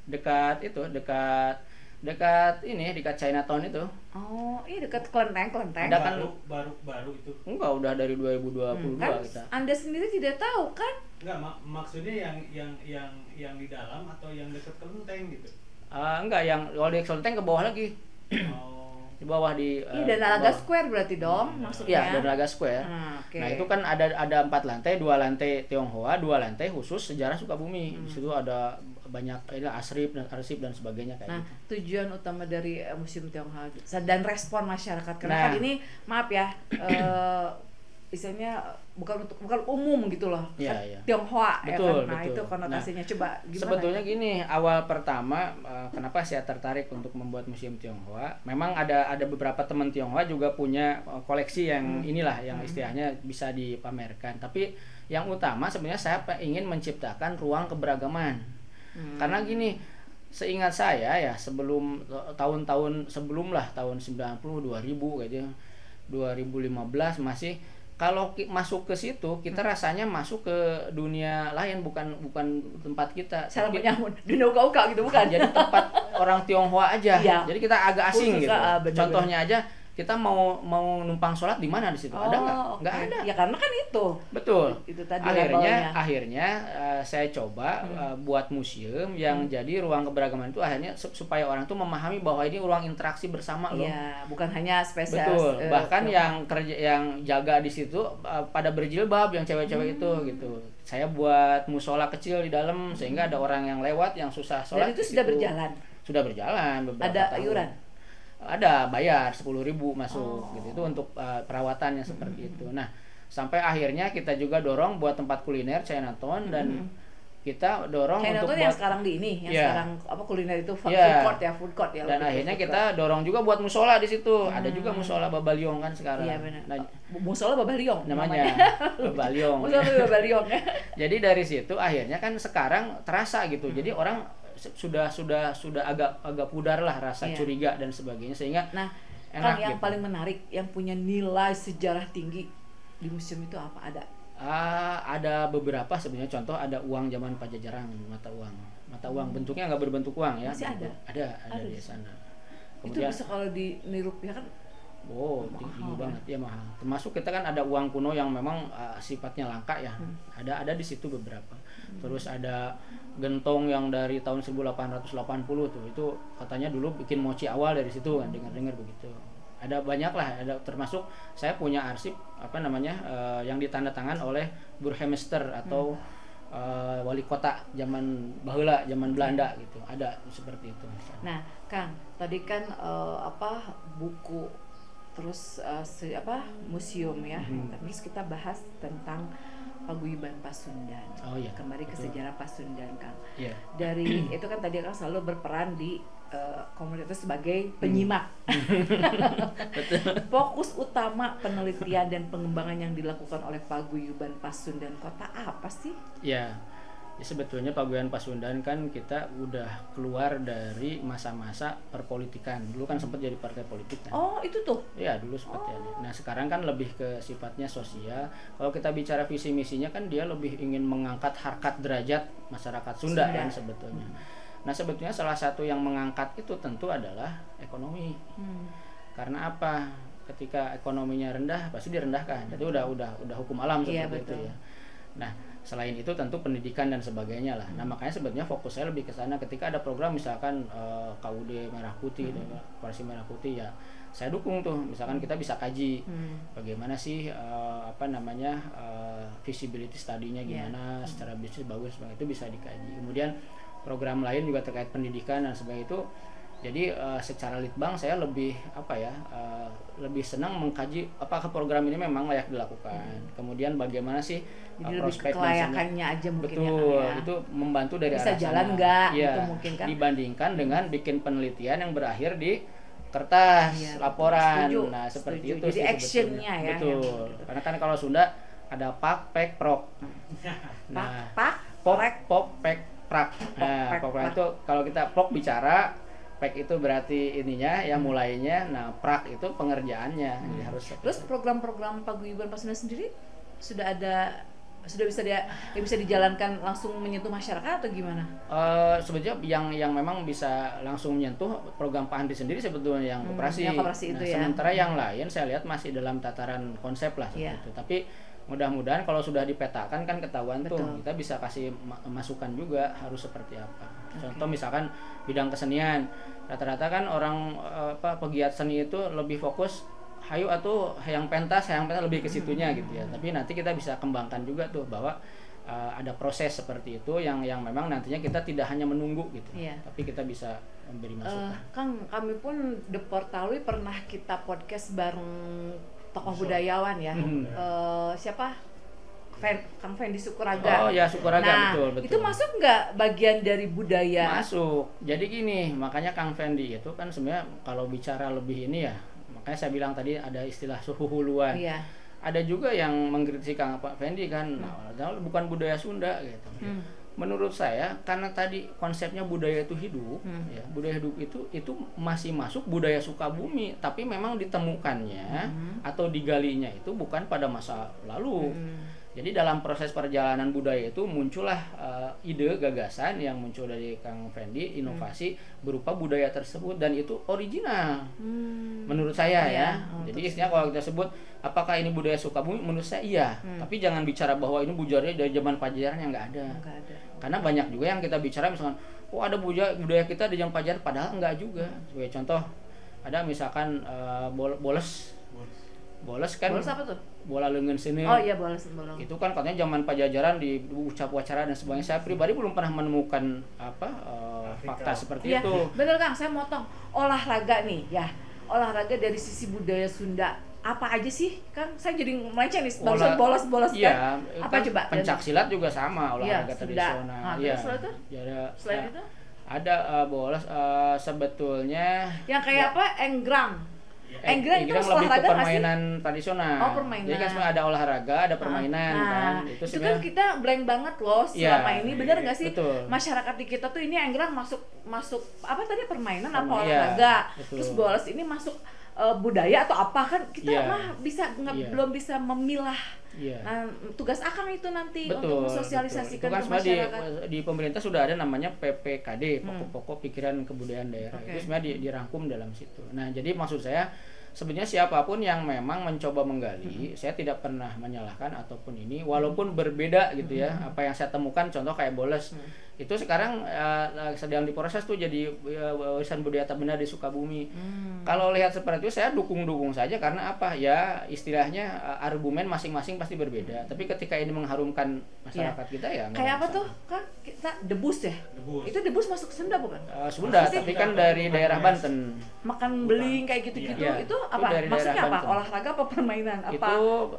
dekat Chinatown itu. Oh, iya, dekat Kelenteng. Ada kan baru itu. Enggak, udah dari 2022 kan kita. Anda sendiri tidak tahu kan? Enggak, maksudnya yang di dalam atau yang dekat kelenteng gitu. Enggak, yang kalau di kelenteng ke bawah lagi. Di bawah di dan Dalaga Square berarti dong maksudnya. Iya, Dalaga Square. Nah, itu kan ada 4 lantai, 2 lantai Tionghoa, 2 lantai khusus sejarah Sukabumi. Di situ ada banyak arsip dan sebagainya kayak gitu. Tujuan utama dari Museum Tionghoa dan respon masyarakat, karena kan ini maaf ya, istilahnya bukan umum gitu loh. Iya. Tionghoa betul, ya kan. Nah, itu konotasinya. Coba gimana? Sebetulnya gini, awal pertama kenapa saya tertarik untuk membuat Museum Tionghoa, memang ada beberapa teman Tionghoa juga punya koleksi yang inilah yang istilahnya bisa dipamerkan. Tapi yang utama sebenarnya saya ingin menciptakan ruang keberagaman. Karena gini, seingat saya ya, sebelum tahun-tahun sebelum lah, tahun 90, 2000 gitu, 2015 masih, kalau masuk ke situ kita rasanya masuk ke dunia lain, bukan tempat kita. Salah menyamun, dunia uka-uka gitu bukan? Jadi tempat orang Tionghoa aja. Ya. Jadi kita agak asing gitu. Bener-bener. Contohnya aja, kita mau numpang sholat di mana di situ? Ada nggak? Nggak ada. Ya karena kan itu. Betul. Itu tadi Akhirnya saya coba buat museum yang jadi ruang keberagaman itu, akhirnya supaya orang tuh memahami bahwa ini ruang interaksi bersama loh. Iya, bukan hanya spesial. Betul. Bahkan yang jaga di situ pada berjilbab, yang cewek-cewek itu gitu. Saya buat musola kecil di dalam sehingga ada orang yang lewat yang susah sholat. Dan itu sudah berjalan. Sudah berjalan beberapa ada tahun. iuran. Ada, bayar 10.000 masuk gitu. Itu untuk perawatannya seperti itu. Nah, sampai akhirnya kita juga dorong buat tempat kuliner Chinatown, dan kita dorong Chinatown untuk yang buat sekarang di ini, yang sekarang apa kuliner itu food court ya. Dan akhirnya kita dorong juga buat musola di situ. Ada juga musola Babaliong kan sekarang. Iya benar. Nah, musola Babaliong namanya. Babaliong. Musola Babaliong ya. Jadi dari situ akhirnya kan sekarang terasa gitu. Jadi orang sudah agak pudar lah rasa curiga dan sebagainya, sehingga enak. Yang gitu. paling menarik, yang punya nilai sejarah tinggi di museum itu apa? Ada beberapa sebenarnya. Contoh, ada uang zaman Pajajaran, mata uang bentuknya nggak berbentuk uang ya. Masih ada di sana. Kemudian, itu bisa kalau dirupiahkan tinggi banget ya, mahal. Termasuk kita kan ada uang kuno yang memang sifatnya langka ya. Ada di situ beberapa. Terus ada gentong yang dari tahun 1880 tuh, itu katanya dulu bikin mochi awal dari situ kan, dengar begitu. Ada banyak lah, ada termasuk saya punya arsip yang ditandatangan oleh Burgemeester atau wali kota zaman baheula, zaman Belanda gitu. Ada seperti itu misalnya. Nah, Kang, tadi kan buku terus museum ya. Terus kita bahas tentang Paguyuban Pasundan. Oh iya. Kembali ke sejarah Pasundan, Kang. Iya. Dari itu kan tadi Kang selalu berperan di komunitas sebagai penyimak. Fokus utama penelitian dan pengembangan yang dilakukan oleh Paguyuban Pasundan Kota apa sih? Ya, sebetulnya Paguyuban Pasundan kan kita udah keluar dari masa-masa perpolitikan. Dulu kan sempat jadi partai politik kan. Oh, itu tuh. Iya, dulu sempat jadi. Nah, sekarang kan lebih ke sifatnya sosial. Kalau kita bicara visi misinya kan dia lebih ingin mengangkat harkat derajat masyarakat Sunda. Kan sebetulnya. Nah, sebetulnya salah satu yang mengangkat itu tentu adalah ekonomi. Karena apa? Ketika ekonominya rendah pasti direndahkan. Itu udah hukum alam seperti itu ya. Nah, selain itu tentu pendidikan dan sebagainya lah. Nah, makanya sebetulnya fokus saya lebih ke sana. Ketika ada program misalkan KUD Merah Putih, Koalisi Merah Putih ya, saya dukung tuh. Misalkan kita bisa kaji bagaimana sih visibility study-nya gimana, secara bisnis bagus, itu bisa dikaji. Kemudian program lain juga terkait pendidikan dan sebagainya itu. Jadi secara litbang saya lebih lebih senang mengkaji apakah program ini memang layak dilakukan. Kemudian bagaimana sih prospek kelayakannya aja mungkin. Betul, ya. Itu membantu dari bisa arah jalan sana. nggak Ya, gitu mungkin kan. Dibandingkan dengan bikin penelitian yang berakhir di kertas, laporan. Setuju, nah, seperti setuju. itu Jadi sih actionnya ya. Betul. Gitu. Karena kan kalau Sunda ada pak, pek, prok. Nah, pok, pek, prak. Nah, pok itu kalau kita pok bicara, pek itu berarti ininya ya mulainya. Nah, prak itu pengerjaannya. Jadi harus. Terus program-program Paguyuban Pasundan sendiri sudah bisa dijalankan langsung menyentuh masyarakat atau gimana? Sebetulnya yang memang bisa langsung menyentuh program Pak Andri sendiri sebetulnya yang koperasi. Yang koperasi itu ya. Sementara yang lain saya lihat masih dalam tataran konsep lah seperti itu. Tapi mudah-mudahan kalau sudah dipetakan kan ketahuan. Betul. Tuh kita bisa kasih masukan juga harus seperti apa. Contoh misalkan bidang kesenian, rata-rata kan orang pegiat seni itu lebih fokus hayu atau yang pentas lebih ke situnya gitu ya. Tapi nanti kita bisa kembangkan juga tuh bahwa ada proses seperti itu yang memang nantinya kita tidak hanya menunggu gitu. Tapi kita bisa memberi masukan. Kang, kami pun The Portalui pernah kita podcast bareng tokoh budayawan ya. Siapa? Kang Fendi Sukuraga. Oh ya, Sukuraga. Nah, betul. Itu masuk nggak bagian dari budaya? Masuk. Jadi gini, makanya Kang Fendi itu kan sebenarnya kalau bicara lebih ini ya, makanya saya bilang tadi ada istilah suhu huluan. Ada juga yang mengkritisi Kang Pak Fendi kan, bukan budaya Sunda gitu. Menurut saya karena tadi konsepnya budaya itu hidup, ya, budaya hidup itu masih masuk budaya Sukabumi, tapi memang ditemukannya atau digalinya itu bukan pada masa lalu. Jadi dalam proses perjalanan budaya itu muncullah ide gagasan yang muncul dari Kang Fendi, inovasi berupa budaya tersebut dan itu original. Menurut saya ya. Jadi istilahnya kalau kita sebut apakah ini budaya Sukabumi, menurut saya iya. Tapi jangan bicara bahwa ini budaya dari zaman Pajajaran yang nggak ada. Karena banyak juga yang kita bicara misalkan, oh ada budaya kita di zaman Pajajaran, padahal enggak juga. Sebagai contoh, ada misalkan boles kan. Boles apa tuh? Bola leungeun sini. Oh iya, boles. Itu kan katanya zaman Pajajaran di upacara dan sebagainya. Saya pribadi belum pernah menemukan fakta seperti itu. Bener Kang, saya motong. Olahraga nih ya. Olahraga dari sisi budaya Sunda apa aja sih? Kan saya jadi melenceng nih, barusan bolos iya, kan. Apa kan coba? Pencak silat juga sama olahraga tradisional. Iya. Selain itu? Ada bolos sebetulnya yang kayak apa? Enggrang. Enggrang itu lebih ke olahraga permainan tradisional. Oh, permainan. Jadi kan sebenarnya ada olahraga, ada permainan kan. Itu kan kita blank banget loh selama ini. Bener nggak sih? Betul. Masyarakat di kita tuh ini enggrang masuk apa tadi permainan apa olahraga. Terus bolos ini masuk budaya atau apa kan kita belum bisa memilah. Nah, tugas Akang itu nanti untuk mensosialisasikan ke masyarakat. Di pemerintah sudah ada namanya PPKD, pokok-pokok pikiran kebudayaan daerah. Itu sebenarnya dirangkum dalam situ. Nah, jadi maksud saya sebenarnya siapapun yang memang mencoba menggali, saya tidak pernah menyalahkan ataupun ini, walaupun berbeda gitu ya. Apa yang saya temukan contoh kayak boles. Itu sekarang sedang diproses tuh jadi warisan budaya tak benda di Sukabumi. Kalau lihat seperti itu saya dukung saja karena apa? Ya istilahnya argumen masing-masing pasti berbeda. Tapi ketika ini mengharumkan masyarakat kita ya. Kayak apa tuh? Kan kita debus ya? Itu debus masuk Sunda bukan? Sunda, tapi kan dari daerah Banten. Makan beling kayak gitu-gitu. Itu apa? Maksudnya apa? Olahraga apa permainan? Apa? Itu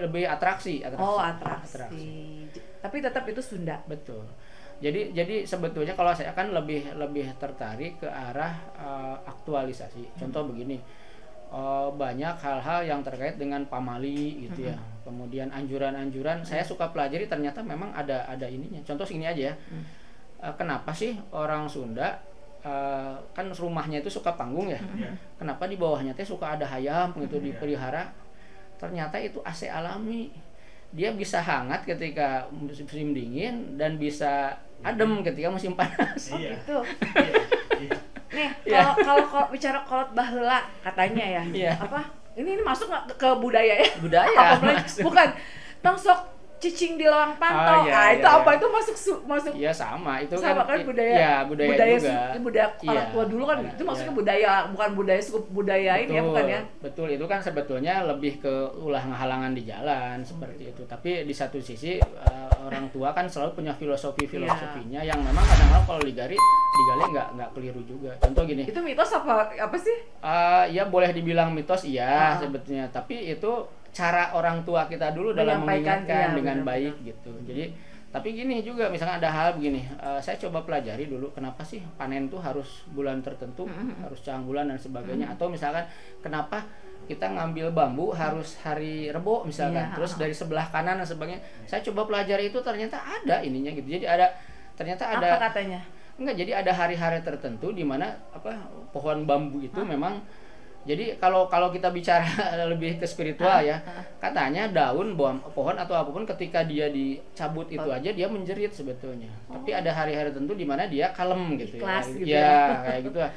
lebih atraksi. Oh, atraksi. Tapi tetap itu Sunda. Betul. Jadi sebetulnya kalau saya kan lebih tertarik ke arah aktualisasi. Contoh begini, banyak hal-hal yang terkait dengan pamali gitu ya. Kemudian anjuran-anjuran saya suka pelajari, ternyata memang ada ininya. Contoh segini aja ya. Kenapa sih orang Sunda kan rumahnya itu suka panggung ya? Kenapa di bawahnya teh suka ada hayam gitu dipelihara? Ternyata itu AC alami. Dia bisa hangat ketika musim dingin dan bisa adem ketika musim panas. Itu. Nih, kalau bicara kolot baheula katanya ya. Apa? Ini masuk nggak ke budaya ya? Budaya. Bukan. Tongsok cicing di lawang pantau. Itu apa? Itu masuk. Iya, sama. Itu sama kan budaya. Iya, budaya juga. Budaya orang tua dulu kan itu masuknya budaya, bukan budaya suku budaya ini ya, bukan ya? Betul, itu kan sebetulnya lebih ke ulah halangan di jalan seperti itu. Tapi di satu sisi orang tua kan selalu punya filosofinya yang memang kadang-kadang kalau digali nggak keliru juga. Contoh gini. Itu mitos apa sih? Ya boleh dibilang mitos sebetulnya, tapi itu cara orang tua kita dulu dalam mengingatkan dengan baik gitu. Jadi tapi gini juga, misalnya ada hal begini, saya coba pelajari dulu kenapa sih panen tuh harus bulan tertentu, harus cang bulan dan sebagainya, atau misalkan kenapa kita ngambil bambu harus hari Rebo misalkan, terus dari sebelah kanan dan sebagainya. Saya coba pelajari itu, ternyata ada ininya gitu. Jadi ternyata ada apa katanya? Enggak, jadi ada hari-hari tertentu di mana pohon bambu itu memang. Jadi kalau kita bicara lebih ke spiritual ya, katanya daun pohon atau apapun ketika dia dicabut itu aja dia menjerit sebetulnya. Tapi ada hari-hari tertentu di mana dia kalem gitu. Ikhlas gitu ya. Kayak gitu lah.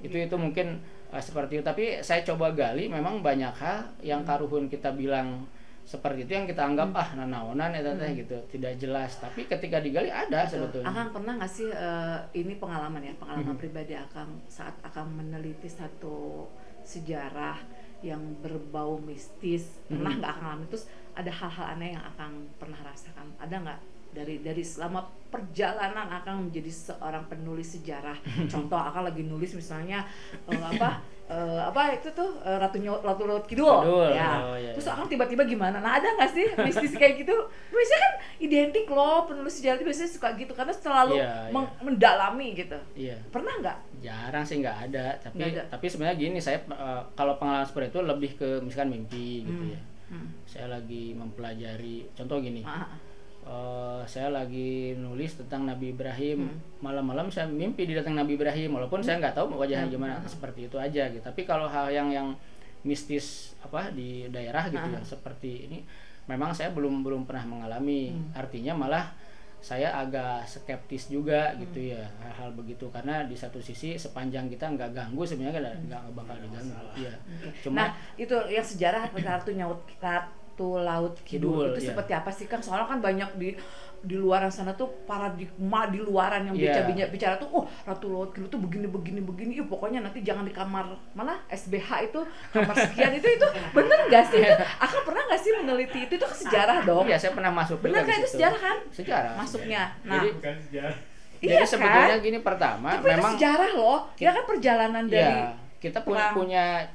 Itu mungkin seperti itu. Tapi saya coba gali, memang banyak hal yang karuhun kita bilang seperti itu yang kita anggap nanaonan gitu, tidak jelas. Tapi ketika digali ada sebetulnya. Akang pernah nggak sih ini pengalaman pribadi Akang saat Akang meneliti satu sejarah yang berbau mistis, pernah nggak Akang alami? Terus ada hal-hal aneh yang Akang pernah rasakan? Ada nggak dari selama perjalanan Akang menjadi seorang penulis sejarah? Contoh Akang lagi nulis misalnya itu tuh Ratu Laut Kidul. Ya. Terus Akang tiba-tiba gimana? Nah, ada nggak sih mistis kayak gitu? Biasanya kan identik loh, penulis sejarah itu biasanya suka gitu karena selalu mendalami gitu. Pernah nggak? Jarang sih, nggak ada. Tapi sebenarnya gini, saya kalau pengalaman seperti itu lebih ke misalkan mimpi gitu ya. Saya lagi mempelajari, contoh gini. Saya lagi nulis tentang Nabi Ibrahim, malam-malam saya mimpi didatang Nabi Ibrahim, walaupun saya nggak tahu wajahnya gimana, seperti itu aja gitu. Tapi kalau hal yang mistis di daerah gitu ya seperti ini, memang saya belum pernah mengalami. Artinya malah saya agak skeptis juga gitu ya hal-hal begitu, karena di satu sisi sepanjang kita nggak ganggu sebenarnya nggak bakal diganggu. Cuma itu yang sejarah Ratu Laut Kidul itu seperti apa sih Kang? Soalnya kan banyak di luaran sana tuh paradigma di luaran yang bicara tuh Ratu Laut Kidul tuh begini pokoknya nanti jangan di kamar mana SBH itu kamar sekian itu bener nggak sih? Aku pernah nggak sih meneliti itu kan sejarah dong? Iya, saya pernah masuk bener kan itu sejarah kan? Sejarah masuknya. Jadi bukan sejarah. Jadi sebetulnya gini, pertama tapi memang itu sejarah loh. Kita kan perjalanan dari kita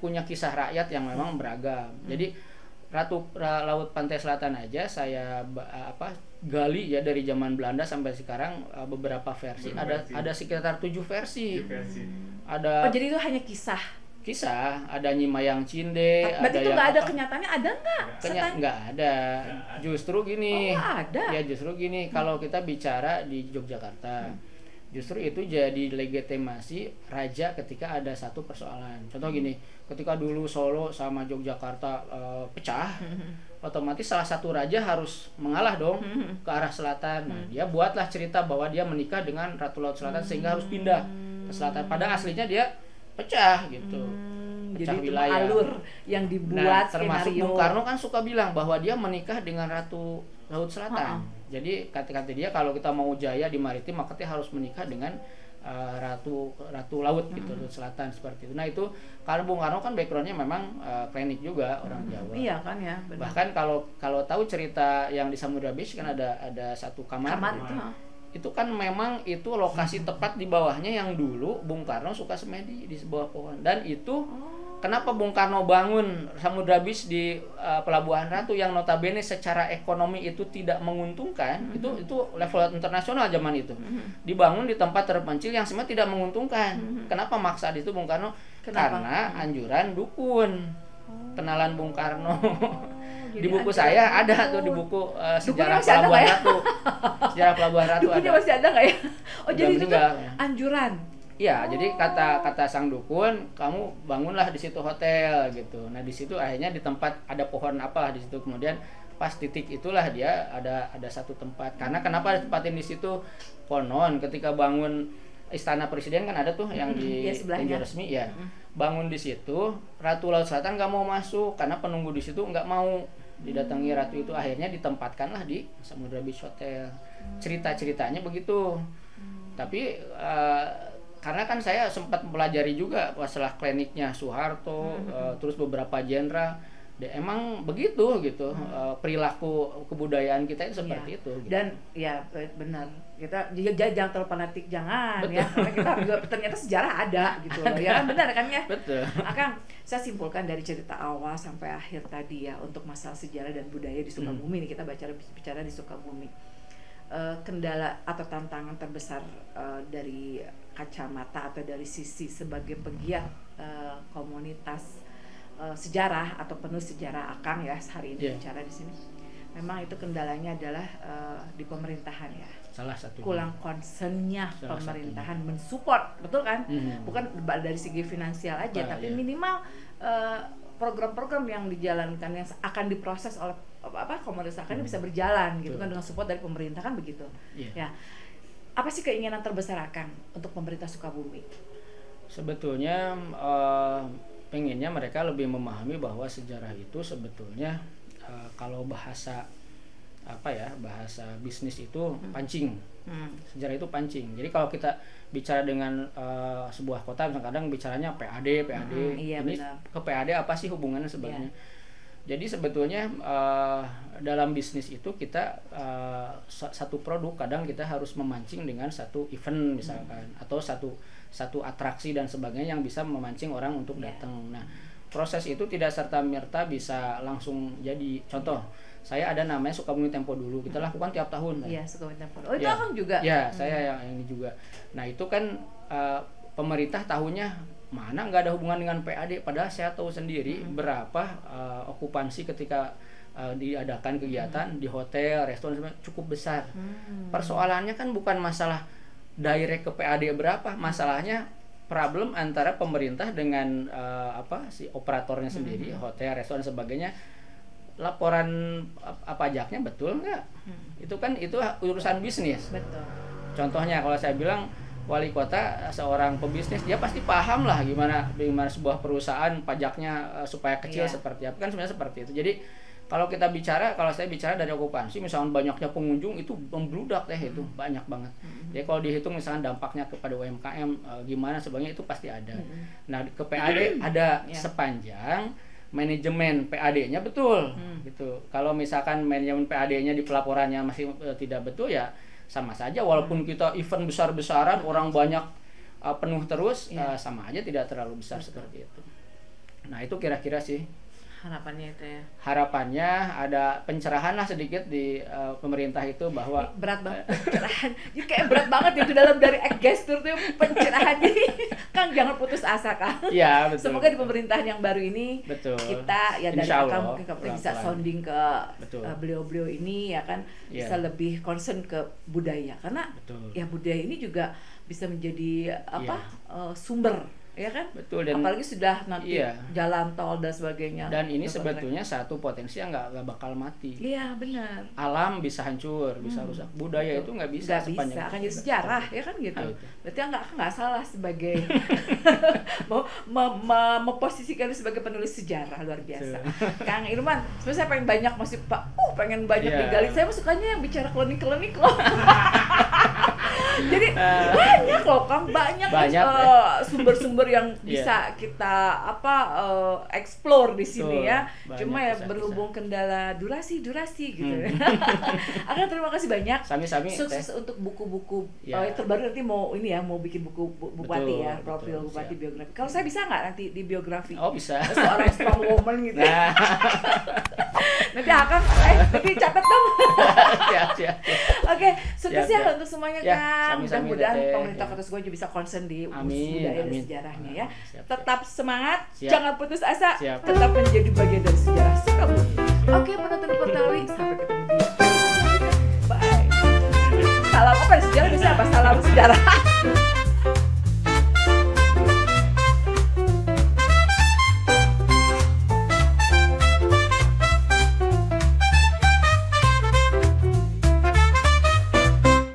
punya kisah rakyat yang memang beragam. Jadi Ratu Laut Pantai Selatan aja saya gali ya dari zaman Belanda sampai sekarang beberapa versi. Ada sekitar 7 versi. Jadi itu hanya kisah. Ada Nyi Mayang Cinde. Berarti itu nggak ada kenyataannya, ada nggak? Nggak ada. Justru gini. Ada. Ya justru gini, kalau kita bicara di Yogyakarta, justru itu jadi legitimasi raja ketika ada satu persoalan. Contoh gini, ketika dulu Solo sama Yogyakarta pecah, otomatis salah satu raja harus mengalah dong ke arah selatan. Nah, dia buatlah cerita bahwa dia menikah dengan Ratu Laut Selatan sehingga harus pindah ke selatan. Padahal aslinya dia pecah gitu. Pecah jadi wilayah. Alur yang dibuat termasuk skenario. Bung Karno kan suka bilang bahwa dia menikah dengan Ratu Laut Selatan. Jadi kata-kata dia kalau kita mau jaya di maritim maka kita harus menikah dengan Ratu Laut gitu, Laut Selatan seperti itu. Nah itu karena Bung Karno kan backgroundnya memang klinik juga orang Jawa. Iya kan ya. Benar. Bahkan kalau tahu cerita yang di Samudra Beach kan ada satu kamar itu kan memang itu lokasi tepat di bawahnya yang dulu Bung Karno suka semedi di sebuah pohon, dan itu kenapa Bung Karno bangun Samudra Beach di Pelabuhan Ratu yang notabene secara ekonomi itu tidak menguntungkan, itu level internasional zaman itu. Dibangun di tempat terpencil yang sebenarnya tidak menguntungkan. Kenapa maksa di itu Bung Karno? Karena anjuran dukun. Kenalan Bung Karno. Di buku saya ada tuh, di buku sejarah Pelabuhan Ratu. Sejarah Pelabuhan Ratu ada. Dukunnya masih ada nggak ya? Oh, jadi itu tuh anjuran. Iya, jadi kata sang dukun, kamu bangunlah di situ hotel gitu. Nah, di situ akhirnya di tempat ada pohon apalah di situ. Kemudian pas titik itulah dia ada satu tempat. Karena kenapa ditempatin di situ? Konon ketika bangun Istana Presiden kan ada tuh yang di tinjau resmi ya. Bangun di situ, Ratu Laut Selatan nggak mau masuk karena penunggu di situ nggak mau didatangi ratu itu. Akhirnya ditempatkanlah di Samudra Beach Hotel. Cerita-ceritanya begitu. Tapi karena kan saya sempat mempelajari juga masalah kliniknya Soeharto, terus beberapa jenderal, emang begitu gitu, perilaku kebudayaan kita itu seperti itu. Gitu. Dan ya benar, kita jangan terlalu fanatik, jangan. Betul. Ya, karena kita juga ternyata sejarah ada gitu loh, ya kan, benar kan ya. Betul. Akang, saya simpulkan dari cerita awal sampai akhir tadi ya untuk masalah sejarah dan budaya di Sukabumi nih, kita bicara di Sukabumi. Kendala atau tantangan terbesar dari kacamata atau dari sisi sebagai pegiat komunitas sejarah atau penulis sejarah Akang ya hari ini bicara di sini, memang itu kendalanya adalah di pemerintahan ya. Salah satu kurang concernnya pemerintahan mensupport, betul kan? Bukan dari segi finansial aja, tapi minimal program-program yang dijalankan yang akan diproses oleh komunitas akan bisa berjalan gitu kan, dengan support dari pemerintah kan begitu. Ya. Apa sih keinginan terbesar Akang untuk pemerintah Sukabumi? Sebetulnya pengennya mereka lebih memahami bahwa sejarah itu sebetulnya kalau bahasa bahasa bisnis itu pancing. Sejarah itu pancing. Jadi kalau kita bicara dengan sebuah kota, kadang bicaranya PAD. Iya, ini benar. ke PAD apa sih hubungannya sebenarnya? Jadi sebetulnya dalam bisnis itu kita satu produk kadang kita harus memancing dengan satu event misalkan, atau satu atraksi dan sebagainya yang bisa memancing orang untuk datang. Nah, proses itu tidak serta-merta bisa langsung jadi. Contoh, saya ada namanya Sukabumi Tempo dulu, kita lakukan tiap tahun. Iya, Sukabumi Tempo. Oh, itu Akang juga? Ya, saya yang ini juga. Nah, itu kan pemerintah tahunya mana nggak ada hubungan dengan PAD, padahal saya tahu sendiri berapa okupansi ketika diadakan kegiatan di hotel, restoran cukup besar. Persoalannya kan bukan masalah direct ke PAD berapa, masalahnya problem antara pemerintah dengan si operatornya sendiri, hotel, restoran sebagainya. Laporan pajaknya betul nggak? Itu kan itu urusan bisnis. Betul. Contohnya kalau saya bilang wali kota seorang pebisnis, dia pasti paham lah gimana sebuah perusahaan pajaknya supaya kecil seperti apa, kan sebenarnya seperti itu. Jadi kalau saya bicara dari okupansi, misalnya banyaknya pengunjung itu membludak itu banyak banget. Jadi kalau dihitung misalnya dampaknya kepada UMKM gimana sebagainya itu pasti ada. Nah, ke PAD ada sepanjang manajemen PAD-nya betul gitu. Kalau misalkan manajemen PAD-nya di pelaporannya masih tidak betul, ya sama saja walaupun kita event besar-besaran orang banyak penuh terus, sama aja tidak terlalu besar seperti itu. Nah, itu kira-kira sih harapannya itu ya. Harapannya ada pencerahan lah sedikit di pemerintah itu bahwa berat banget pencerahan. Jadi kayak berat banget itu dalam dari gestur tuh pencerahan. Jadi Kang jangan putus asa, Kang. Iya, betul. Semoga di pemerintahan yang baru ini kita ya dari Akang mungkin bisa sounding ke beliau-beliau ini ya kan, bisa lebih concern ke budaya, karena ya budaya ini juga bisa menjadi sumber, ya kan? Betul. Dan apalagi sudah nanti jalan tol dan sebagainya. Dan ini sebetulnya satu potensi yang nggak bakal mati. Iya, benar. Alam bisa hancur, bisa rusak. Budaya itu nggak bisa sepanjang. Akan jadi sejarah, ya kan gitu. Berarti nggak salah sebagai memposisikan sebagai penulis sejarah, luar biasa. Kang Irman, sebenarnya saya pengen banyak pengen banyak digali. Saya sukanya yang bicara klinik loh. Jadi banyak loh Kang, banyak sumber-sumber yang bisa kita explore di sini ya. Cuma ya berhubung kendala durasi gitu. Akan terima kasih banyak. Sami-sami. Sukses untuk buku-buku terbaru, nanti mau bikin buku Bupati ya, profil Bupati biografi. Kalau saya bisa nggak nanti di biografi? Oh bisa. Seorang strong woman gitu. Nanti Akang, nanti catat dong. Siap. Oke, sukses ya untuk semuanya Kang. Mudah-mudahan pemerintah Kota Sukabumi bisa concern di budaya dan sejarahnya ya. Tetap semangat, jangan putus asa, tetap menjadi bagian dari sejarah Sukabumi. Oke, penonton Portawi, sampai ketemu di. Bye. Salam apa sejarah bisa apa? Salam sejarah.